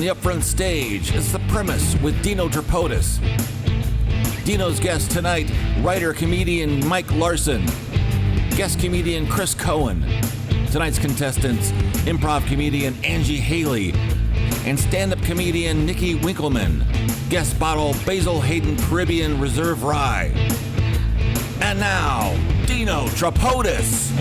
the upfront stage, it's The Premise with Dino Tripodis. Dino's guest tonight, writer-comedian Mike Larsen. Guest comedian Chris Coen. Tonight's contestants, improv comedian Angie Healey. And stand-up comedian Nickey Winkelman. Guest bottle Basil Hayden Caribbean Reserve Rye. And now, Dino Tripodis.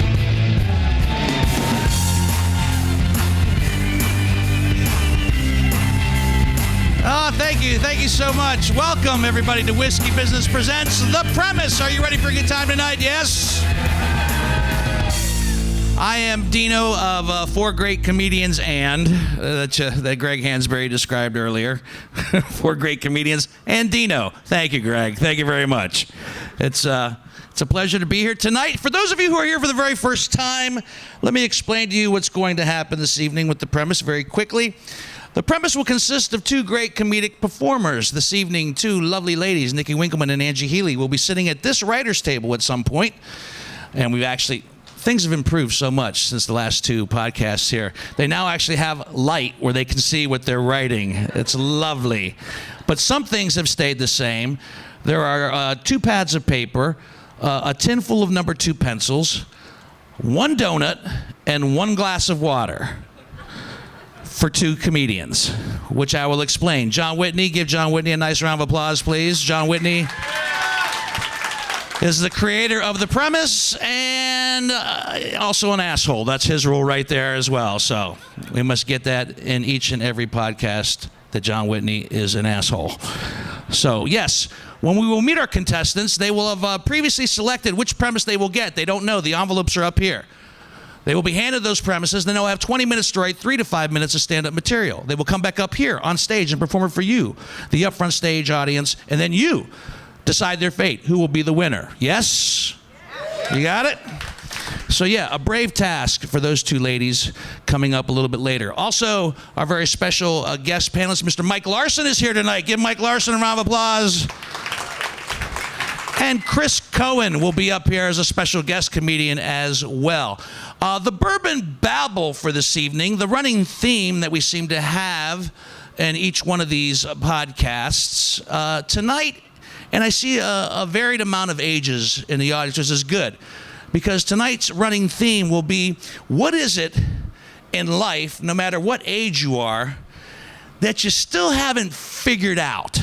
Oh, thank you so much. Welcome, everybody, to Whiskey Business Presents The Premise. Are you ready for a good time tonight? Yes? I am Dino of Four Great Comedians and, that Greg Hansberry described earlier. Four Great Comedians and Dino. Thank you, Greg. Thank you very much. It's a pleasure to be here tonight. For those of you who are here for the very first time, let me explain to you what's going to happen this evening with The Premise very quickly. The Premise will consist of two great comedic performers. This evening, two lovely ladies, Nickey Winkelman and Angie Healey, will be sitting at this writer's table at some point. And things have improved so much since the last two podcasts here. They now actually have light where they can see what they're writing. It's lovely. But some things have stayed the same. There are 2 pads of paper, a tin full of number 2 pencils, 1 donut, and 1 glass of water. For 2 comedians, which I will explain. John Whitney, give John Whitney a nice round of applause, please. John Whitney is the creator of The Premise and also an asshole. That's his role right there as well. So we must get that in each and every podcast that John Whitney is an asshole. So yes, when we will meet our contestants, they will have previously selected which premise they will get. They don't know. The envelopes are up here. They will be handed those premises, then they'll have 20 minutes to write 3 to 5 minutes of stand-up material. They will come back up here on stage and perform it for you, the upfront stage audience, and then you decide their fate. Who will be the winner? Yes? You got it? So yeah, a brave task for those 2 ladies coming up a little bit later. Also, our very special guest panelist, Mr. Mike Larsen, is here tonight. Give Mike Larsen a round of applause. And Chris Coen will be up here as a special guest comedian as well. The bourbon babble for this evening, the running theme that we seem to have in each one of these podcasts tonight, and I see a varied amount of ages in the audience, which is good, because tonight's running theme will be, what is it in life, no matter what age you are, that you still haven't figured out?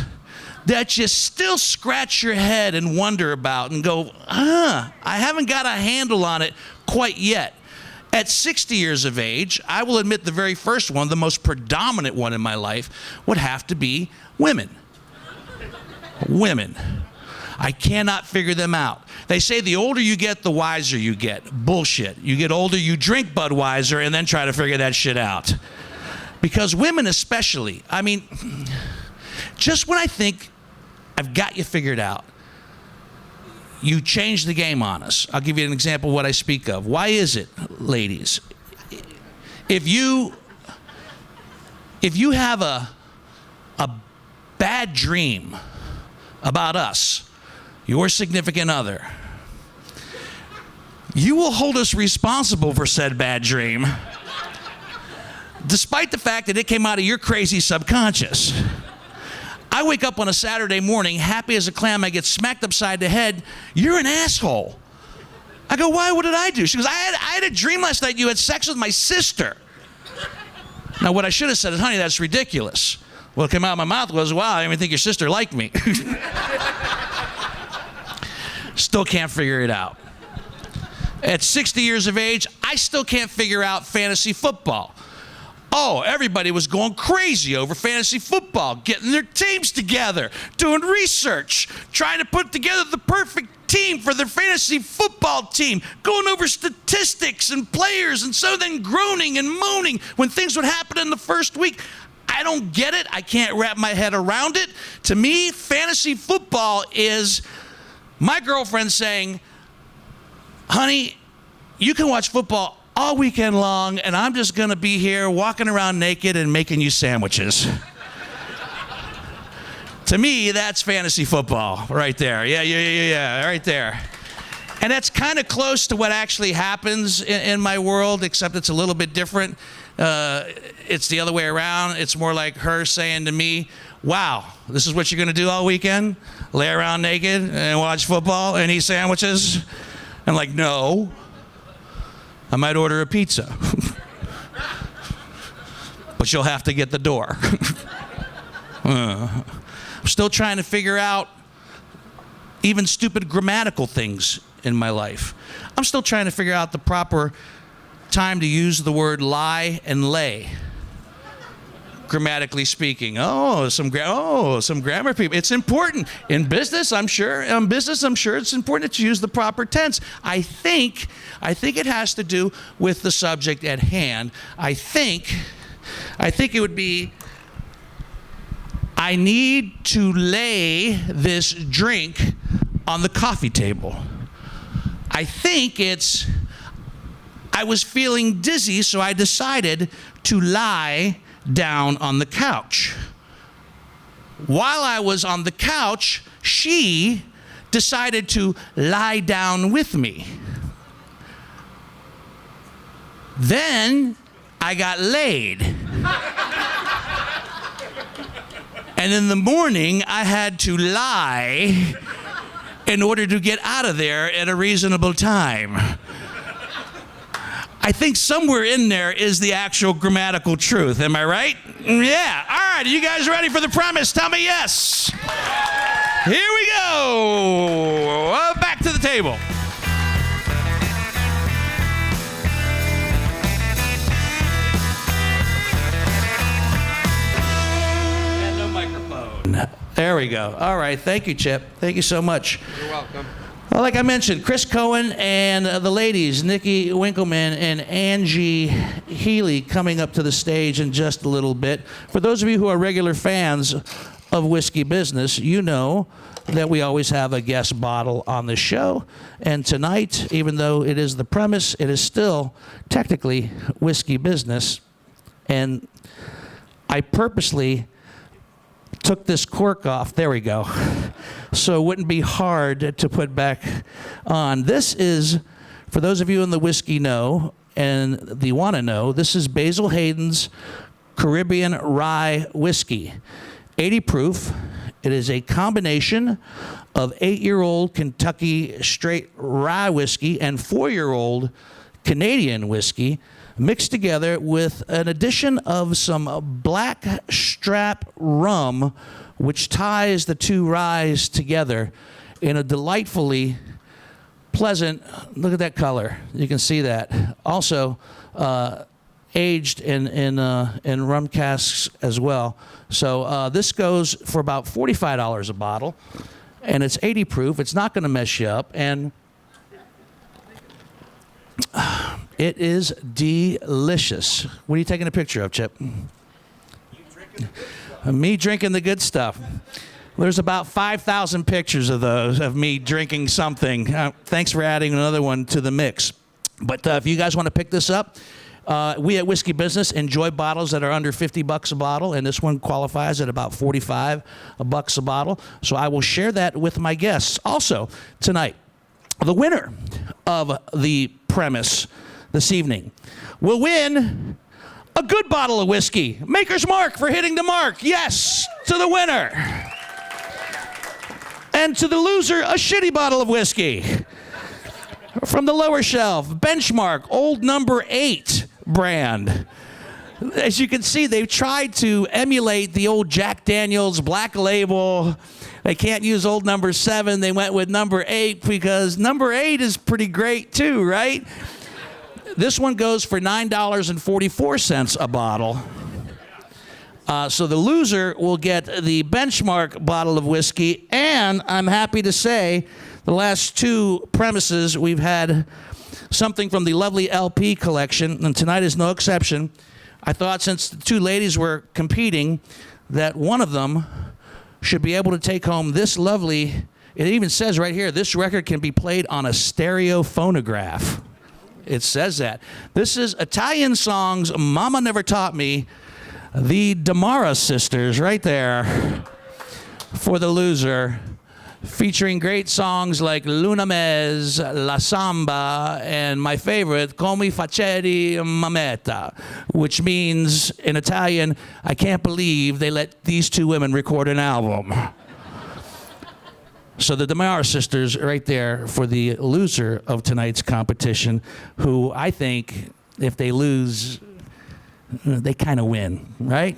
That you still scratch your head and wonder about and go, I haven't got a handle on it quite yet. At 60 years of age, I will admit the very first one, the most predominant one in my life, would have to be women. Women. I cannot figure them out. They say the older you get, the wiser you get. Bullshit. You get older, you drink Budweiser, and then try to figure that shit out. Because women especially, I mean, just when I think I've got you figured out, you change the game on us. I'll give you an example of what I speak of. Why is it, ladies, if you have a bad dream about us, your significant other, you will hold us responsible for said bad dream, despite the fact that it came out of your crazy subconscious. I wake up on a Saturday morning, happy as a clam, I get smacked upside the head. You're an asshole. I go, why? What did I do? She goes, I had a dream last night you had sex with my sister. Now, what I should have said is, honey, that's ridiculous. What came out of my mouth was, wow, I didn't even think your sister liked me. Still can't figure it out. At 60 years of age, I still can't figure out fantasy football. Oh, everybody was going crazy over fantasy football, getting their teams together, doing research, trying to put together the perfect team for their fantasy football team, going over statistics and players, and so then groaning and moaning when things would happen in the first week. I don't get it. I can't wrap my head around it. To me, fantasy football is my girlfriend saying, honey, you can watch football all weekend long, and I'm just going to be here walking around naked and making you sandwiches. To me, that's fantasy football right there. Yeah, right there. And that's kind of close to what actually happens in my world, except it's a little bit different. It's the other way around. It's more like her saying to me, wow, this is what you're going to do all weekend? Lay around naked and watch football and eat sandwiches? I'm like, no. I might order a pizza. But you'll have to get the door. I'm still trying to figure out even stupid grammatical things in my life. I'm still trying to figure out the proper time to use the word lie and lay, grammatically speaking. Some grammar people. It's important in business. I'm sure it's important that you use the proper tense. I think it has to do with the subject at hand. I think it would be, I need to lay this drink on the coffee table. I think it's, I was feeling dizzy, so I decided to lie down on the couch. While I was on the couch, she decided to lie down with me. Then I got laid. And in the morning, I had to lie in order to get out of there at a reasonable time. I think somewhere in there is the actual grammatical truth. Am I right? Yeah. All right. Are you guys ready for the premise? Tell me yes. Here we go. Back to the table. And no microphone. There we go. All right. Thank you, Chip. Thank you so much. You're welcome. Well, like I mentioned, Chris Coen and the ladies, Nickey, Winkelman, and Angie, Healey, coming up to the stage in just a little bit. For those of you who are regular fans of Whiskey Business, you know that we always have a guest bottle on the show. And tonight, even though it is the premise, it is still technically Whiskey Business. And I purposely took this cork off, there we go, so it wouldn't be hard to put back on. This is, for those of you in the whiskey know and the want to know, this is Basil Hayden's Caribbean Rye Whiskey. 80 proof. It is a combination of 8-year-old Kentucky straight rye whiskey and 4-year-old Canadian whiskey, mixed together with an addition of some black strap rum, which ties the two ryes together in a delightfully pleasant, look at that color, you can see that. Also, aged in rum casks as well. So this goes for about $45 a bottle, and it's 80 proof. It's not going to mess you up, and it is delicious. What are you taking a picture of, Chip? Me drinking the good stuff. There's about 5,000 pictures of those, of me drinking something. Thanks for adding another one to the mix. But if you guys want to pick this up, we at Whiskey Business enjoy bottles that are under $50 a bottle, and this one qualifies at about $45 a bottle. So I will share that with my guests. Also, tonight, the winner of the premise this evening will win a good bottle of whiskey. Maker's Mark for hitting the mark. Yes, to the winner. And to the loser, a shitty bottle of whiskey. From the lower shelf, Benchmark, Old Number 8 brand. As you can see, they've tried to emulate the old Jack Daniel's Black Label. They can't use Old Number 7. They went with Number 8 because Number 8 is pretty great too, right? This one goes for $9.44 a bottle. So the loser will get the Benchmark bottle of whiskey, and I'm happy to say the last two premises we've had something from the lovely LP collection, and tonight is no exception. I thought since the two ladies were competing that one of them should be able to take home this lovely, it even says right here, this record can be played on a stereo phonograph. It says that. This is Italian Songs Mama Never Taught Me, the Damara sisters right there for the loser. featuring great songs like Luna Mez, La Samba, and my favorite, Come Faceri Mameta, which means, in Italian, I can't believe they let these two women record an album. So the DeMar sisters right there for the loser of tonight's competition, who I think, if they lose, they kind of win, right?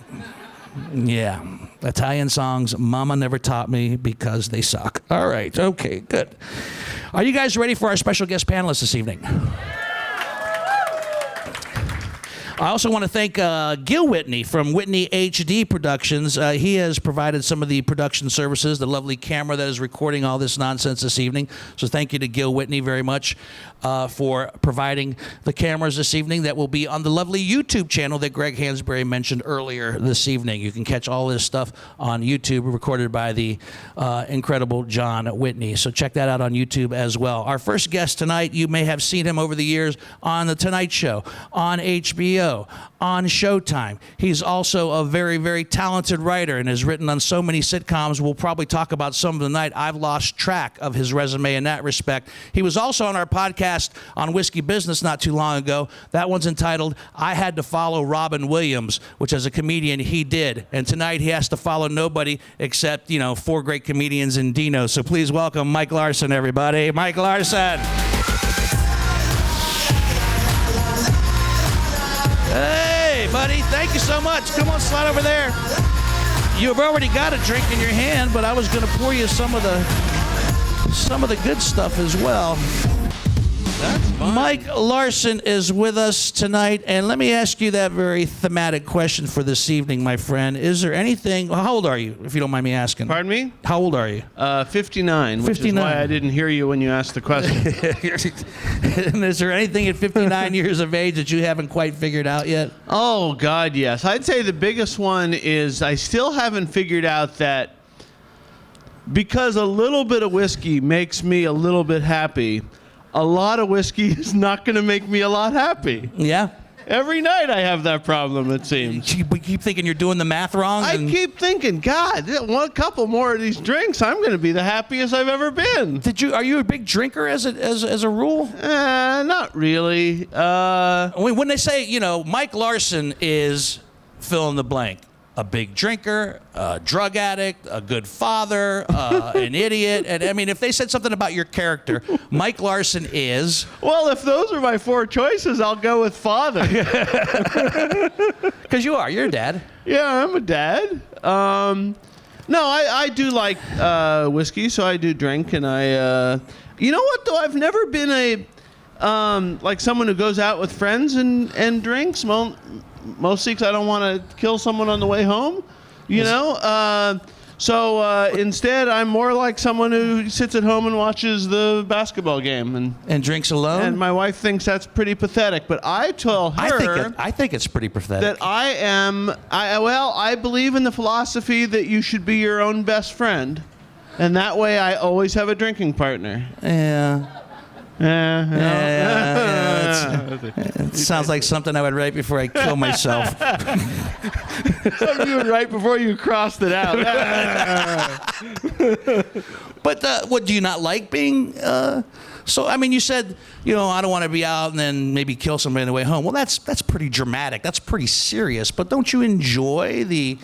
Yeah. Italian songs, Mama never taught me because they suck. All right, okay, good. Are you guys ready for our special guest panelists this evening? I also want to thank Gil Whitney from Whitney HD Productions. He has provided some of the production services, the lovely camera that is recording all this nonsense this evening. So thank you to Gil Whitney very much for providing the cameras this evening that will be on the lovely YouTube channel that Greg Hansberry mentioned earlier this evening. You can catch all this stuff on YouTube, recorded by the incredible John Whitney. So check that out on YouTube as well. Our first guest tonight, you may have seen him over the years on The Tonight Show, on HBO, on Showtime. He's also a very, very talented writer and has written on so many sitcoms. We'll probably talk about some of the night. I've lost track of his resume in that respect. He was also on our podcast on Whiskey Business not too long ago. That one's entitled, I Had to Follow Robin Williams, which as a comedian he did. And tonight he has to follow nobody except, 4 great comedians in Dino. So please welcome Mike Larsen, everybody. Mike Larsen. Hey, buddy, thank you so much. Come on, slide over there. You've already got a drink in your hand, but I was going to pour you some of the good stuff as well. That's fine. Mike Larsen is with us tonight, and let me ask you that very thematic question for this evening, my friend. Is there anything... How old are you, if you don't mind me asking? Pardon me? How old are you? 59, which is why I didn't hear you when you asked the question. And is there anything at 59 years of age that you haven't quite figured out yet? Oh, God, yes. I'd say the biggest one is I still haven't figured out that because a little bit of whiskey makes me a little bit happy, a lot of whiskey is not going to make me a lot happy. Yeah? Every night I have that problem, it seems. You keep thinking you're doing the math wrong? I keep thinking, God, one couple more of these drinks, I'm going to be the happiest I've ever been. Are you a big drinker as a rule? Not really. When they say, Mike Larsen is fill in the blank. A big drinker, a drug addict, a good father, an idiot. And I mean, if they said something about your character, Mike Larsen is... Well, if those are my 4 choices, I'll go with father. Because you're a dad. Yeah, I'm a dad. No, I do like whiskey, so I do drink. And you know what, though? I've never been like someone who goes out with friends and drinks. Mostly because I don't want to kill someone on the way home, So instead, I'm more like someone who sits at home and watches the basketball game and drinks alone. And my wife thinks that's pretty pathetic. But I tell her, I think it's pretty pathetic. That I believe in the philosophy that you should be your own best friend, and that way I always have a drinking partner. Yeah. It sounds like something I would write before I kill myself. Something you would write before you crossed it out. But what, do you not like being... So, I mean, you said, I don't want to be out and then maybe kill somebody on the way home. Well, that's pretty dramatic. That's pretty serious. But don't you enjoy the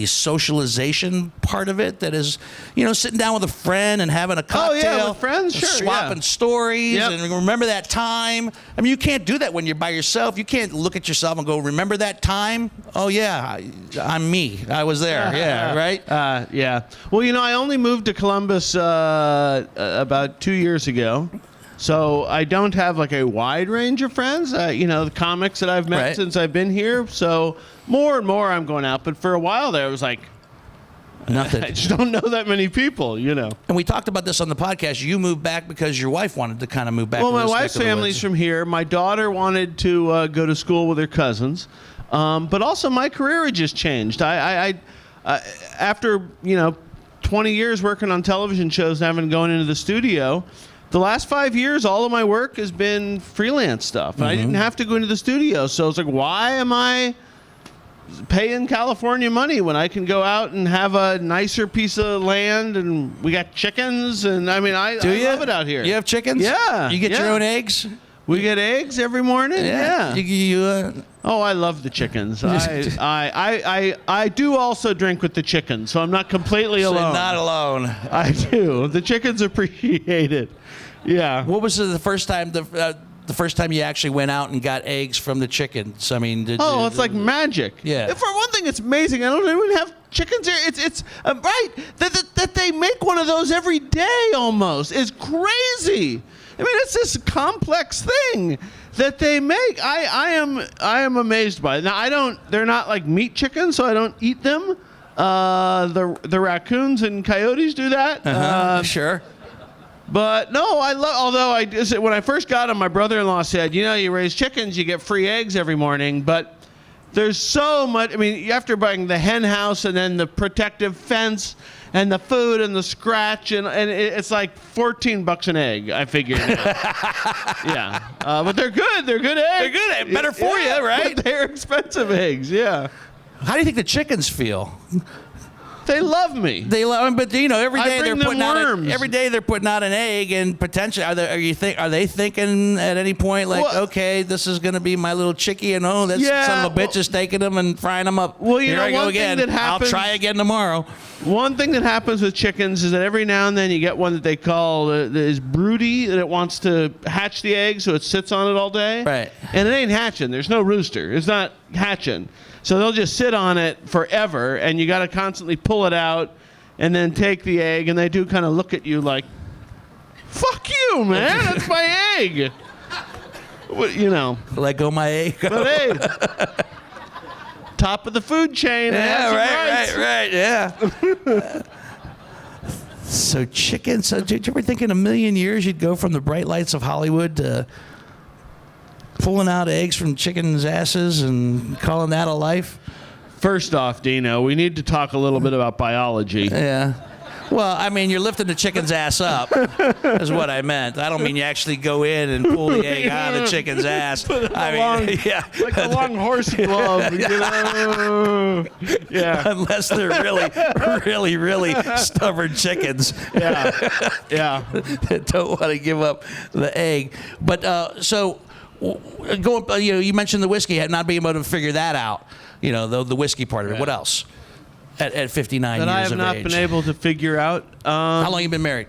socialization part of it? That is, sitting down with a friend and having a cocktail. Oh, yeah, with friends, sure, swapping stories, yep. And remember that time. I mean, you can't do that when you're by yourself. You can't look at yourself and go, remember that time? Oh, yeah, I'm me. I was there. Yeah, right? Yeah. Well, I only moved to Columbus about 2 years ago. So I don't have like a wide range of friends, the comics that I've met since I've been here. So more and more I'm going out. But for a while there, it was like, nothing. I just don't know that many people, And we talked about this on the podcast. You moved back because your wife wanted to kind of move back. Well, my wife's family's from here. My daughter wanted to go to school with her cousins. But also my career had just changed. I after, 20 years working on television shows and having gone into the studio, the last 5 years, all of my work has been freelance stuff. Mm-hmm. I didn't have to go into the studio. So it's like, why am I paying California money when I can go out and have a nicer piece of land, and we got chickens, and I love it out here. You have chickens? Yeah. You get your own eggs? We get eggs every morning. Yeah. Oh, I love the chickens. I do also drink with the chickens, so I'm not completely alone. Not alone. I do. The chickens appreciate it. Yeah. What was the first time the first time you actually went out and got eggs from the chickens? I mean, it's like magic. Yeah. For one thing, it's amazing. I don't even have chickens here. It's right that they make one of those every day almost is crazy. I mean, it's this complex thing that they make. I am amazed by it. Now they're not like meat chickens, so I don't eat them. The raccoons and coyotes do that. Sure. But no, when I first got them, my brother-in-law said, you raise chickens, you get free eggs every morning. But there's so much. I mean, after buying the hen house and then the protective fence and the food and the scratch, and it's like $14 an egg, I figured. Yeah. But they're good. They're good eggs. They're good. Better for you, right? But they're expensive eggs, yeah. How do you think the chickens feel? They love me. They love, but every day they're putting worms. every day they're putting out an egg, and potentially are they thinking at any point like, okay, this is going to be my little chickie, and that son of a bitch is taking them and frying them up. Well, Here I go again. I'll try again tomorrow. One thing that happens with chickens is that every now and then you get one that they call is broody, that it wants to hatch the egg, so it sits on it all day. Right. And it ain't hatching. There's no rooster. It's not hatching. So they'll just sit on it forever, and you got to constantly pull it out and then take the egg, and they do kind of look at you like, fuck you, man, that's my egg. Let go my egg. But hey, top of the food chain. Yeah, right, yeah. So chickens, did you ever think in a million years you'd go from the bright lights of Hollywood to pulling out eggs from chickens' asses and calling that a life? First off, Dino, we need to talk a little bit about biology. Yeah. Well, I mean, you're lifting the chicken's ass up, is what I meant. I don't mean you actually go in and pull the egg out of the chicken's ass. Like a long horse glove, Yeah. Unless they're really stubborn chickens. Yeah. Yeah. That don't want to give up the egg. But so, you mentioned the whiskey, not being able to figure that out. The whiskey part of it. What else? At 59 years of age. That I have not been able to figure out. How long you been married?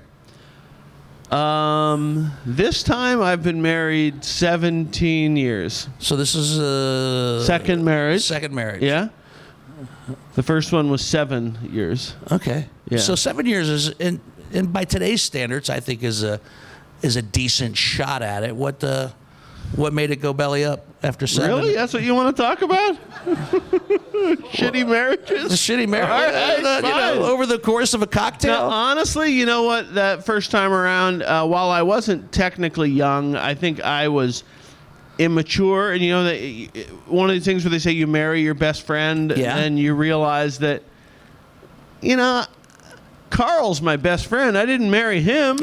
This time I've been married 17 years. So this is second marriage. Second marriage. Yeah. The first one was 7 years. Okay. Yeah. So 7 years is, and by today's standards, I think is a decent shot at it. What made it go belly up after 7? Really? That's what you want to talk about? Shitty marriages? Shitty marriage. Over the course of a cocktail? Now, honestly, you know what? That first time around, while I wasn't technically young, I think I was immature. And one of the things where they say you marry your best friend, and you realize that, Carl's my best friend. I didn't marry him.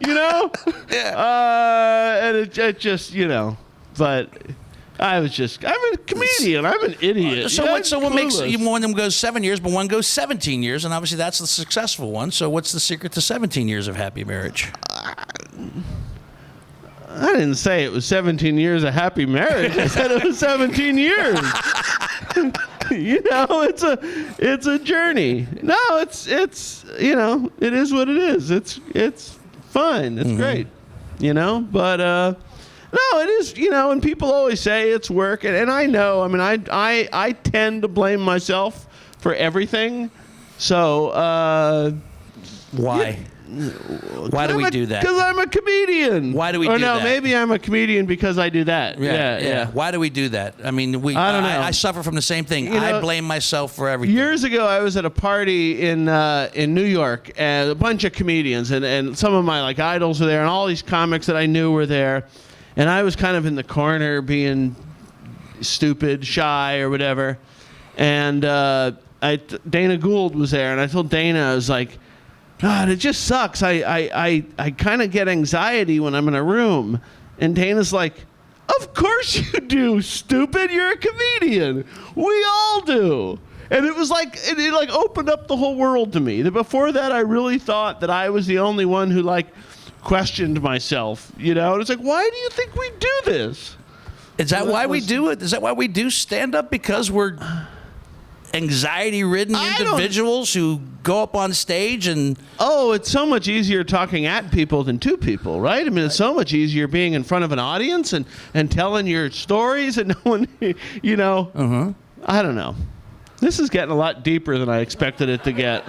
Yeah. And it just, but I'm a comedian. I'm an idiot. So what makes one of them goes 7 years, but one goes 17 years, and obviously that's the successful one. So what's the secret to 17 years of happy marriage? I didn't say it was 17 years of happy marriage. I said it was 17 years. It's a journey. No, it is what it is. It's fun. It's great. But no, it is, and people always say it's work, and I know. I mean, I tend to blame myself for everything. So why? Why do we do that? Because I'm a comedian. Why do we do that? Or no, maybe I'm a comedian because I do that. Yeah. Why do we do that? I mean, I don't know. I suffer from the same thing. I blame myself for everything. Years ago, I was at a party in New York, and a bunch of comedians, and some of my idols were there, and all these comics that I knew were there, and I was kind of in the corner being stupid, shy, or whatever, and Dana Gould was there, and I told Dana, I was like, God, it just sucks. I kind of get anxiety when I'm in a room. And Dana's like, Of course you do, stupid. You're a comedian. We all do. And it was like, it like opened up the whole world to me. Before that, I really thought that I was the only one who like questioned myself, you know? And it's like, why do you think we do this? Is that why we do it? Is that why we do stand-up? Because we're anxiety-ridden individuals who go up on stage and... Oh, it's so much easier talking at people than to people, right? I mean, it's so much easier being in front of an audience and telling your stories and no one, you know... I don't know. This is getting a lot deeper than I expected it to get.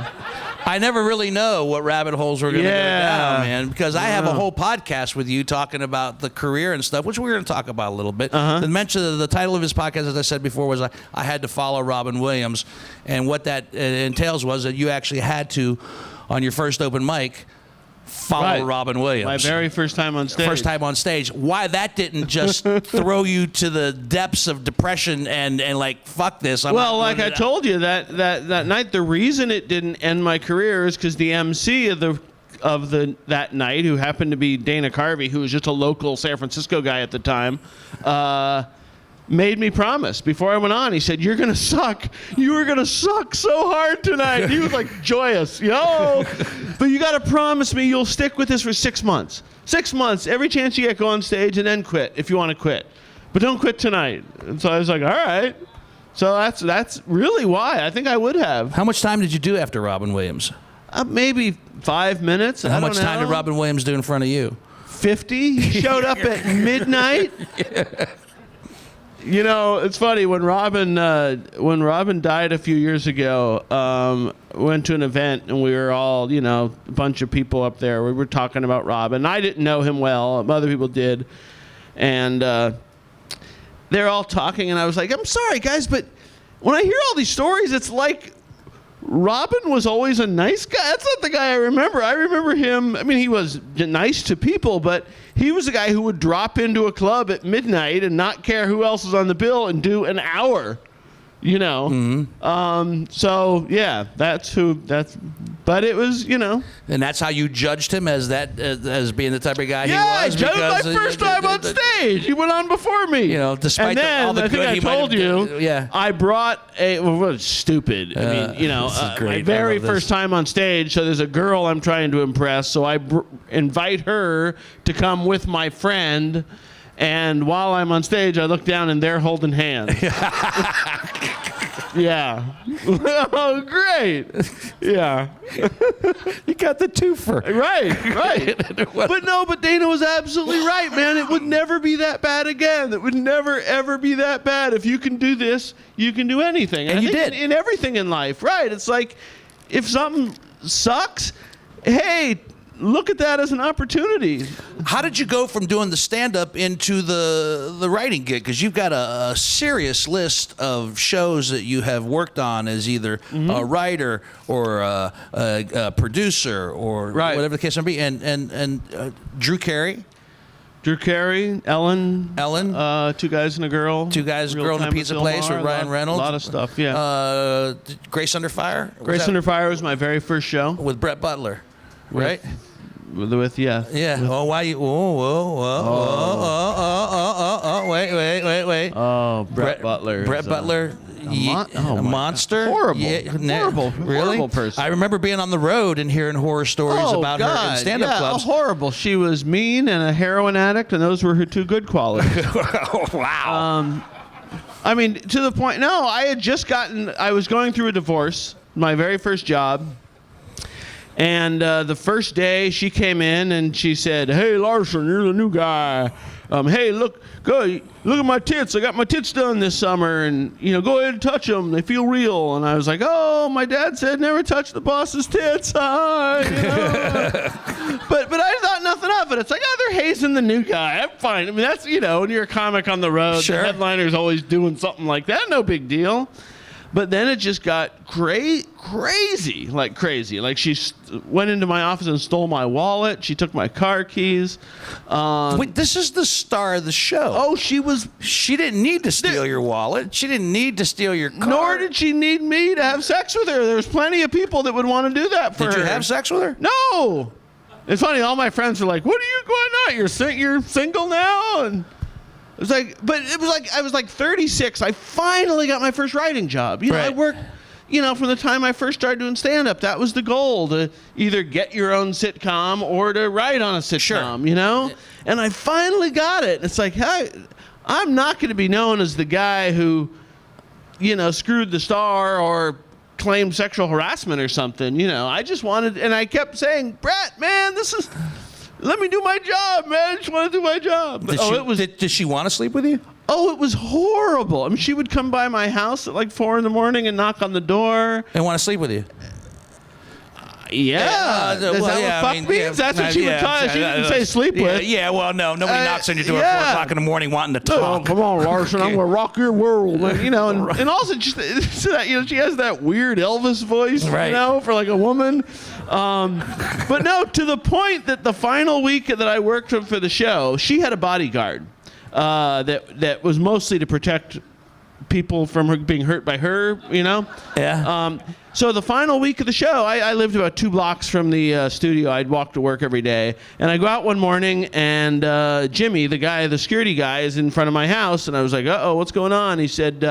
I never really know what rabbit holes we're going to go down, man, because I have a whole podcast with you talking about the career and stuff, which we're going to talk about a little bit. The title of his podcast, as I said before, was I Had to Follow Robin Williams, and what that entails was that you actually had to, on your first open mic, follow Robin Williams. My very first time on stage. First time on stage. Why that didn't just throw you to the depths of depression and like, fuck this. Well, like I told you, that night, the reason it didn't end my career is because the MC of that night, who happened to be Dana Carvey, who was just a local San Francisco guy at the time, made me promise before I went on. He said, "You're gonna suck. You were gonna suck so hard tonight." He was like joyous, but you gotta promise me you'll stick with this for 6 months. 6 months, every chance you get, go on stage and then quit if you want to quit, but don't quit tonight. And so I was like, all right. So that's really why I think I would have. How much time did you do after Robin Williams? Maybe 5 minutes. And how much time did Robin Williams do in front of you? 50. He showed up at midnight. You know, it's funny, when Robin died a few years ago, went to an event and we were all, a bunch of people up there. We were talking about Robin. I didn't know him well. Other people did. And they're all talking and I was like, I'm sorry, guys, but when I hear all these stories, it's like Robin was always a nice guy. That's not the guy I remember. I remember him, I mean, he was nice to people, but he was the guy who would drop into a club at midnight and not care who else was on the bill and do an hour, So, yeah, but it was, And that's how you judged him as being the type of guy he was? Yeah, I judged my first time on stage. He went on before me. Despite all the good he might have done. I brought stupid. I mean, my very first time on stage, so there's a girl I'm trying to impress, so I invite her to come with my friend, and while I'm on stage, I look down and they're holding hands. Yeah. Oh, great. Yeah. You got the twofer. Right. But Dana was absolutely right, man. It would never be that bad again. It would never, ever be that bad. If you can do this, you can do anything. And you did. In everything in life, right? It's like, if something sucks, hey, look at that as an opportunity. How did you go from doing the stand-up into the writing gig? Because you've got a serious list of shows that you have worked on as either a writer or a producer or whatever the case may be. And Drew Carey. Ellen, Two Guys and a Girl. Two Guys and a Girl in a Pizza Place with Ryan Reynolds. A lot of stuff, yeah. Grace Under Fire? Grace Under Fire was my very first show. With Brett Butler. Right? Yeah. Why you? Wait. Oh, Brett Butler. Brett Butler. A monster. Horrible. Really? Horrible person. I remember being on the road and hearing horror stories about her in stand-up clubs. Horrible. She was mean and a heroin addict, and those were her two good qualities. Wow. I mean, to the point. No, I was going through a divorce. My very first job. And the first day she came in and she said, "Hey, Larsen, you're the new guy. Hey, look at my tits. I got my tits done this summer, and go ahead and touch them. They feel real." And I was like, "Oh, my dad said never touch the boss's tits." But I thought nothing of it. It's like, they're hazing the new guy. I'm fine. I mean, that's when you're a comic on the road, sure. The headliner's always doing something like that. No big deal. But then it just got crazy. Like she went into my office and stole my wallet. She took my car keys. Wait, this is the star of the show. Oh, She didn't need to steal your wallet. She didn't need to steal your car. Nor did she need me to have sex with her. There's plenty of people that would want to do that for her. Did you have sex with her? No. It's funny. All my friends are like, "What are you going on? You're single now?" And was like, but it was like I was like 36. I finally got my first writing job. You know, I worked, from the time I first started doing stand-up. That was the goal, to either get your own sitcom or to write on a sitcom, And I finally got it. It's like, hey, I'm not going to be known as the guy who, screwed the star or claimed sexual harassment or something. I just wanted, and I kept saying, Brett, man, let me do my job, man. I just want to do my job. Did she want to sleep with you? Oh, it was horrible. I mean, she would come by my house at like 4 a.m. and knock on the door. And want to sleep with you? Yeah. Is that what fuck means? That's what she would tell us. She didn't say sleep with. Yeah, well, no. Nobody knocks on your door at 4 o'clock in the morning wanting to talk. Oh, come on, Larsen. I'm going to rock your world. And also just that, she has that weird Elvis voice, for like a woman. But no, to the point that the final week that I worked for the show, she had a bodyguard that was mostly to protect people from her being hurt by her, Yeah. So the final week of the show, I lived about 2 blocks from the studio. I'd walk to work every day. And I go out one morning, and Jimmy, the security guy, is in front of my house. And I was like, uh-oh, what's going on? He said,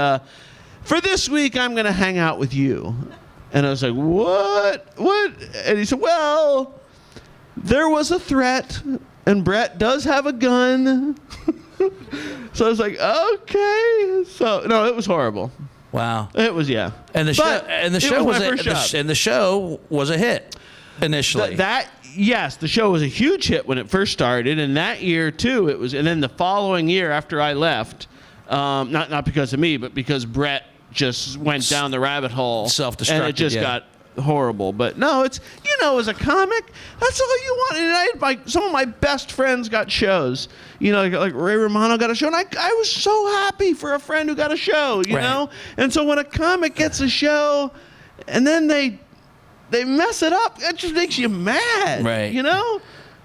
for this week, I'm going to hang out with you. And I was like, what? What? And he said, well, there was a threat, and Brett does have a gun. So I was like, okay. So, no, it was horrible. Wow. It was, yeah. And the show was a hit initially. Yes, the show was a huge hit when it first started, and that year too it was. And then the following year after I left, not because of me, but because Brett just went down the rabbit hole, self-destructed, and it just got horrible. But no, it's as a comic, that's all you want. And some of my best friends got shows. Like Ray Romano got a show, and I was so happy for a friend who got a show. You know, and so when a comic gets a show, and then they mess it up, it just makes you mad. Right.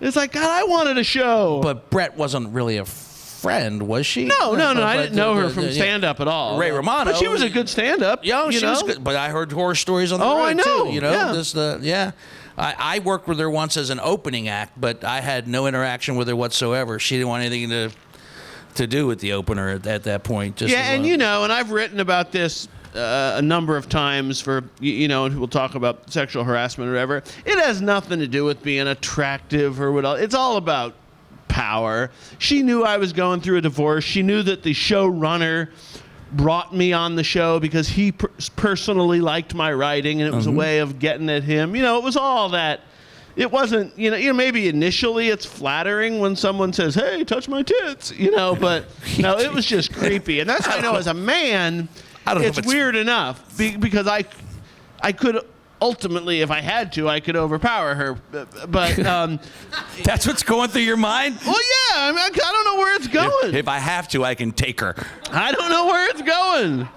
It's like, God, I wanted a show. But Brett wasn't really a friend, was she? No. I didn't know her from stand-up at all. Ray Romano. But she was a good stand-up. Yeah, she was good. But I heard horror stories on the road, I know. too. Yeah. I worked with her once as an opening act, but I had no interaction with her whatsoever. She didn't want anything to do with the opener at that point. And I've written about this a number of times for, and we'll talk about sexual harassment or whatever. It has nothing to do with being attractive or what else. It's all about power. She knew I was going through a divorce. She knew that the showrunner brought me on the show because he personally liked my writing, and it was a way of getting at him. It was all that. It wasn't, maybe initially it's flattering when someone says, hey, touch my tits, but no, it was just creepy. And that's how I know as a man, it's weird enough because I could ultimately, if I had to, I could overpower her. But that's what's going through your mind? Well, yeah. I don't know where it's going. If I have to, I can take her. I don't know where it's going.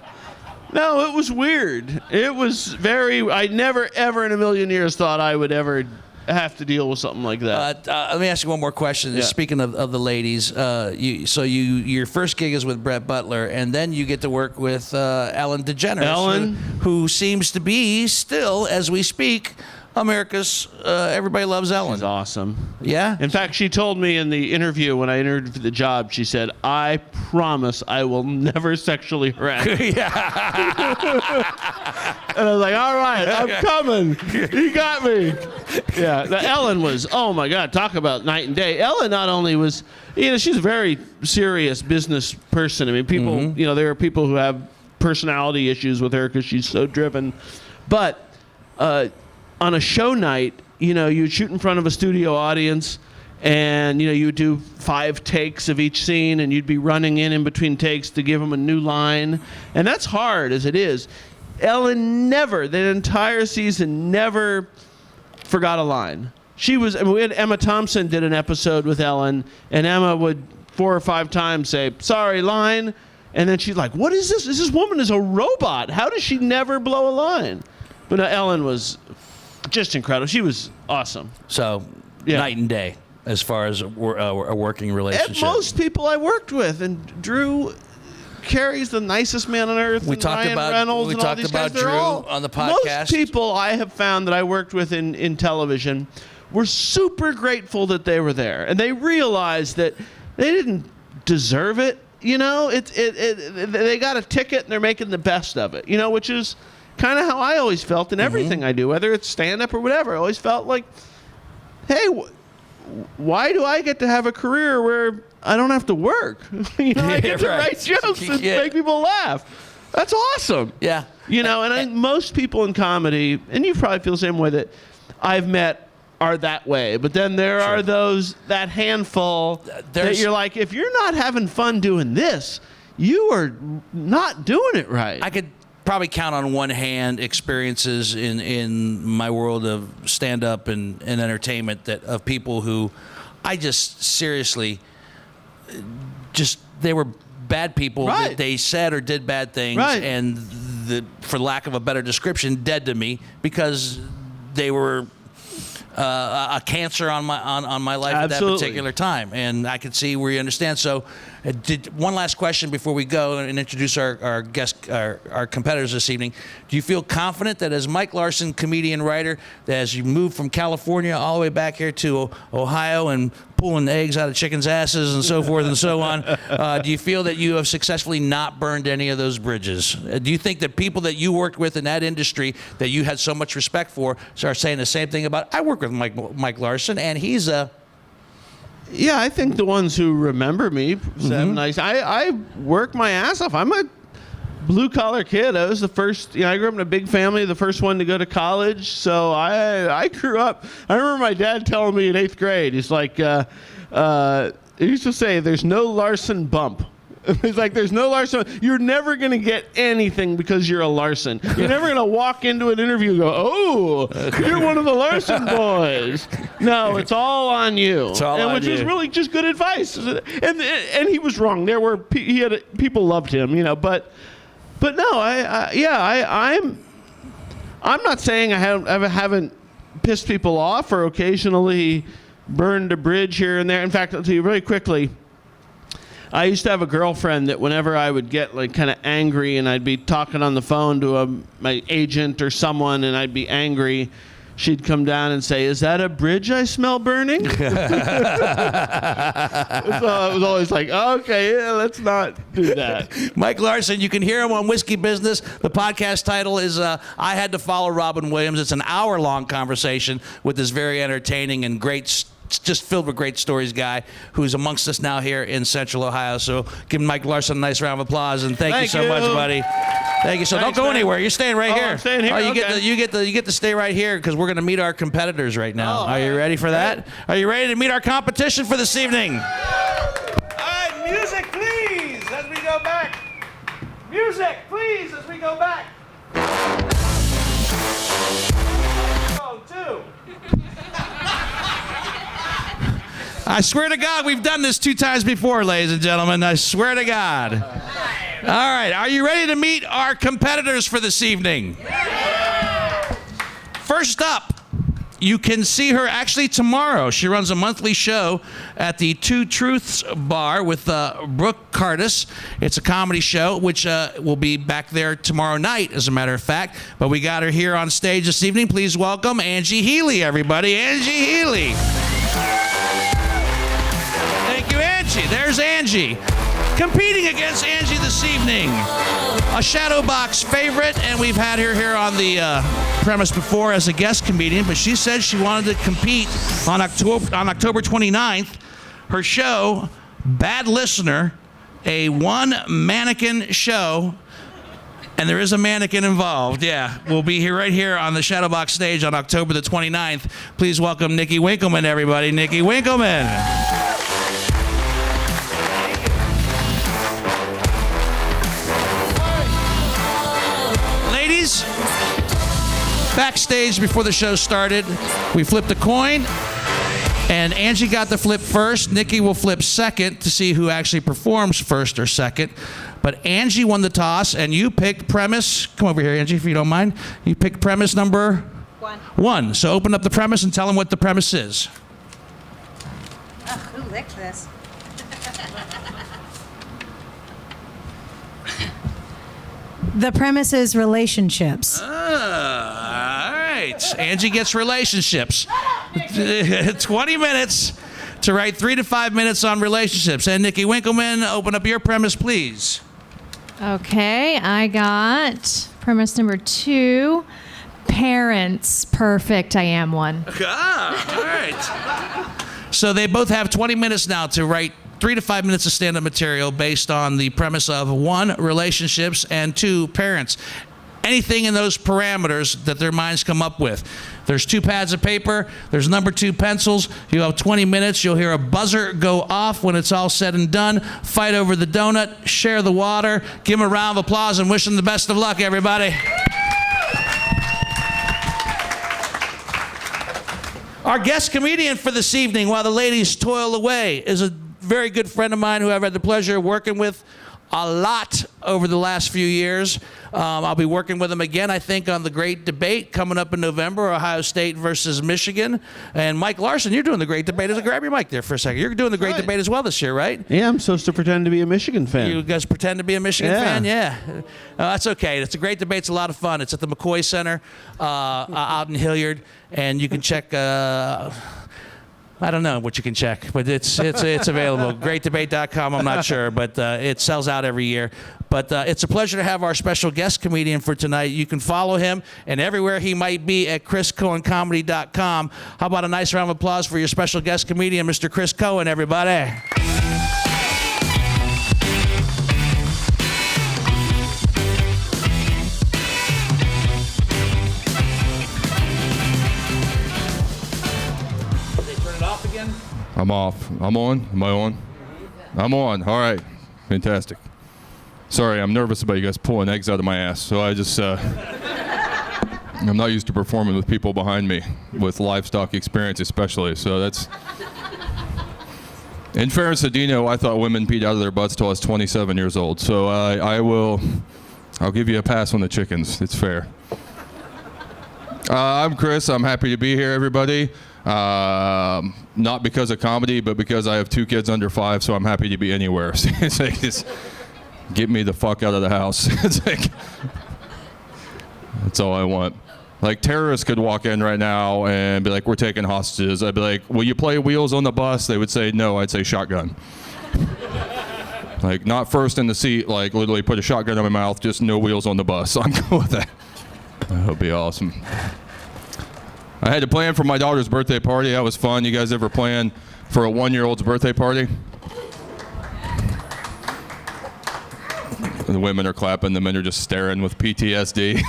No, it was weird. It was I never, ever in a million years thought I would ever have to deal with something like that. Let me ask you one more question. Yeah. Speaking of the ladies, your first gig is with Brett Butler, and then you get to work with Ellen DeGeneres, who seems to be still, as we speak, America's everybody loves Ellen. She's awesome. Yeah? In fact, she told me in the interview when I interviewed for the job, she said, I promise I will never sexually harass you. And I was like, all right, I'm coming. You got me. Yeah. Now, Ellen was, oh my God, talk about night and day. Ellen not only was, she's a very serious business person. I mean, people, there are people who have personality issues with her because she's so driven. But on a show night, you'd shoot in front of a studio audience, and you would do 5 takes of each scene, and you'd be running in between takes to give them a new line, and that's hard as it is. Ellen never, that entire season, never forgot a line. We had Emma Thompson did an episode with Ellen, and Emma would 4 or 5 times say, sorry, line, and then she's like, what is this? This woman is a robot. How does she never blow a line? But no, Ellen was just incredible. She was awesome. So, night and day as far as a working relationship. And most people I worked with, and Drew Carey's the nicest man on earth. We talked about Drew on the podcast. Most people I have found that I worked with in television were super grateful that they were there, and they realized that they didn't deserve it. you know, they got a ticket and they're making the best of it, you know, which is kind of how I always felt in everything I do, whether it's stand-up or whatever. I always felt like, hey, why do I get to have a career where I don't have to work? You know, I get to write jokes and make people laugh. That's awesome. Yeah. You know, and I think most people in comedy, and you probably feel the same way that I've met, are that way. But then there are that handful that you're like, if you're not having fun doing this, you are not doing it right. I could probably count on one hand experiences in my world of stand-up and entertainment that of people who I just seriously they were bad people. That they said or did bad things, and for lack of a better description, dead to me because they were a cancer on my life at that particular time, and I could see where you understand. So, one last question before we go and introduce our guest, our competitors this evening. Do you feel confident that as Mike Larsen, comedian, writer, that as you move from California all the way back here to Ohio and pulling eggs out of chickens' asses and so forth and so on, do you feel that you have successfully not burned any of those bridges? Do you think that people that you worked with in that industry that you had so much respect for are saying the same thing about, I work with Mike Larsen and he's a... Yeah, I think the ones who remember me said nice. I work my ass off. I'm a blue-collar kid. I was the first, I grew up in a big family, the first one to go to college. So I grew up. I remember my dad telling me in 8th grade, he's like, he used to say, there's no Larsen bump. He's like, there's no Larsen. You're never going to get anything because you're a Larsen. You're never going to walk into an interview and go, oh, you're one of the Larsen boys. No, it's all on you. It's all on which you. was really just good advice. And he was wrong. There were people loved him, but no, I'm not saying I haven't pissed people off or occasionally burned a bridge here and there. In fact, I'll tell you really quickly. I used to have a girlfriend that whenever I would get like kind of angry and I'd be talking on the phone to my agent or someone and I'd be angry, she'd come down and say, "Is that a bridge I smell burning?" So I was always like, okay, yeah, let's not do that. Mike Larsen, you can hear him on Whiskey Business. The podcast title is I Had to Follow Robin Williams. It's an hour-long conversation with this very entertaining and just filled with great stories guy who's amongst us now here in Central Ohio. So give Mike Larsen a nice round of applause and thank you so much, buddy. Thank you. So don't go anywhere. You're staying right here. I'm staying here. You get to stay right here because we're going to meet our competitors right now. Are you ready for that? Are you ready to meet our competition for this evening? All right, music, please, as we go back. Music, please, as we go back. Oh, 2. I swear to God, we've done this 2 times before, ladies and gentlemen. I swear to God. All right, are you ready to meet our competitors for this evening? First up, you can see her actually tomorrow. She runs a monthly show at the Two Truths Bar with Brooke Cardis. It's a comedy show, which will be back there tomorrow night, as a matter of fact. But we got her here on stage this evening. Please welcome Angie Healey, everybody. Angie Healey. Thank you, Angie. There's Angie. Competing against Angie this evening, a Shadowbox favorite, and we've had her here on the premise before as a guest comedian, but she said she wanted to compete on October 29th. Her show, Bad Listener, a one-mannequin show, and there is a mannequin involved, yeah. We'll be here right here on the Shadowbox stage on October the 29th. Please welcome Nickey Winkelman, everybody. Nickey Winkelman. Backstage before the show started, we flipped a coin, and Angie got the flip first. Nickey will flip second to see who actually performs first or second. But Angie won the toss, and you picked premise. Come over here, Angie, if you don't mind. You picked premise number 1. So open up the premise and tell them what the premise is. Oh, who licked this? The premise is relationships. All right. Angie gets relationships. 20 minutes. to write 3 to 5 minutes on relationships. And Nickey Winkelman, open up your premise, please. Okay, I got premise number 2. Parents. Perfect. I am one. Ah, all right. So they both have 20 minutes now to write 3 to 5 minutes of stand-up material based on the premise of 1, relationships, and 2, parents. Anything in those parameters that their minds come up with. There's 2 pads of paper. There's number 2 pencils. You have 20 minutes. You'll hear a buzzer go off when it's all said and done. Fight over the donut. Share the water. Give them a round of applause and wish them the best of luck, everybody. Our guest comedian for this evening, while the ladies toil away, is a very good friend of mine who I've had the pleasure of working with a lot over the last few years. I'll be working with him again, I think, on the great debate coming up in November, Ohio State versus Michigan. And Mike Larsen, you're doing the great debate. Grab your mic there for a second. You're doing the great debate as well this year, right? Yeah, I'm supposed to pretend to be a Michigan fan. You guys pretend to be a Michigan fan? Yeah. That's okay. It's a great debate. It's a lot of fun. It's at the McCoy Center out in Hilliard. And you can check... I don't know what you can check, but it's available. GreatDebate.com, I'm not sure, but it sells out every year. But it's a pleasure to have our special guest comedian for tonight. You can follow him and everywhere he might be at ChrisCoenComedy.com. How about a nice round of applause for your special guest comedian, Mr. Chris Coen, everybody. I'm off. I'm on. Am I on? I'm on. All right. Fantastic. Sorry, I'm nervous about you guys pulling eggs out of my ass. So I just, I'm not used to performing with people behind me with livestock experience especially. So that's, in fairness to Dino, I thought women peed out of their butts till I was 27 years old. So I'll give you a pass on the chickens. It's fair. I'm Chris. I'm happy to be here, everybody. Not because of comedy, but because I have 2 kids under 5, so I'm happy to be anywhere. It's like, just get me the fuck out of the house. It's like, that's all I want. Like, terrorists could walk in right now and be like, we're taking hostages. I'd be like, will you play Wheels on the Bus? They would say no. I'd say shotgun. Like, not first in the seat, like literally put a shotgun in my mouth, just no wheels on the bus. So I'm cool with that. That'll be awesome. I had to plan for my daughter's birthday party. That was fun. You guys ever plan for a 1-year-old's birthday party? The women are clapping. The men are just staring with PTSD.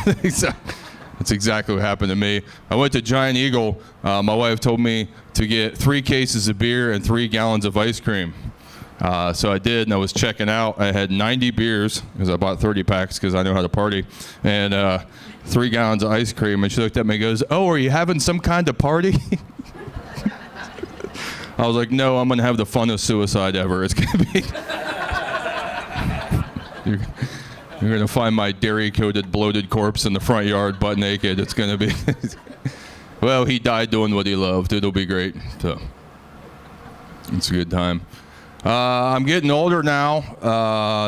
That's exactly what happened to me. I went to Giant Eagle. My wife told me to get 3 cases of beer and 3 gallons of ice cream. So I did, and I was checking out. I had 90 beers, because I bought 30 packs because I know how to party, and 3 gallons of ice cream. And she looked at me and goes, oh, are you having some kind of party? I was like, no, I'm going to have the funnest suicide ever. It's going to be... You're going to find my dairy-coated, bloated corpse in the front yard, butt naked. It's going to be... Well, he died doing what he loved. It'll be great. So it's a good time. I'm getting older now.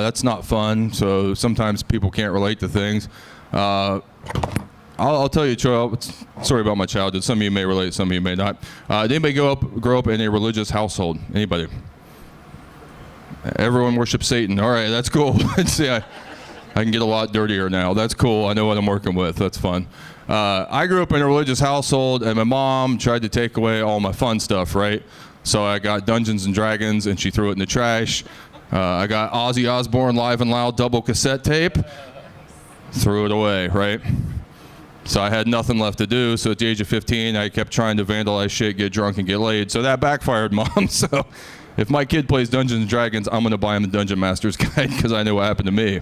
That's not fun. So sometimes people can't relate to things. I'll tell you, Troy, sorry about my childhood. Some of you may relate, some of you may not. Did anybody grow up in a religious household? Anybody? Everyone worships Satan. All right, that's cool. See, I can get a lot dirtier now. That's cool. I know what I'm working with. That's fun. I grew up in a religious household, and my mom tried to take away all my fun stuff, right? So I got Dungeons and Dragons, and she threw it in the trash. I got Ozzy Osbourne Live and Loud double cassette tape. Threw it away, right? So I had nothing left to do. So at the age of 15, I kept trying to vandalize shit, get drunk, and get laid. So that backfired, Mom. So if my kid plays Dungeons and Dragons, I'm going to buy him the Dungeon Master's Guide because I know what happened to me.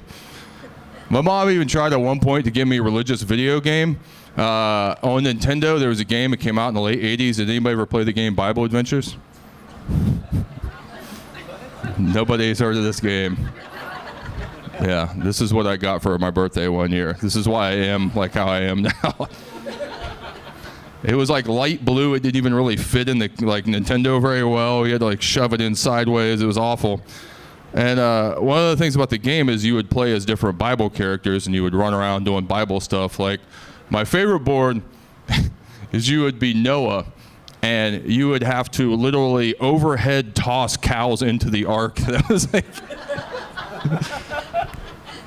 My mom even tried at one point to give me a religious video game. On Nintendo, there was a game that came out in the late 80s. Did anybody ever play the game Bible Adventures? Nobody's heard of this game. Yeah, this is what I got for my birthday one year. This is why I am like how I am now. It was like light blue. It didn't even really fit in the like Nintendo very well. You had to like shove it in sideways. It was awful. And one of the things about the game is you would play as different Bible characters and you would run around doing Bible stuff. Like my favorite board is you would be Noah and you would have to literally overhead toss cows into the ark. That was like,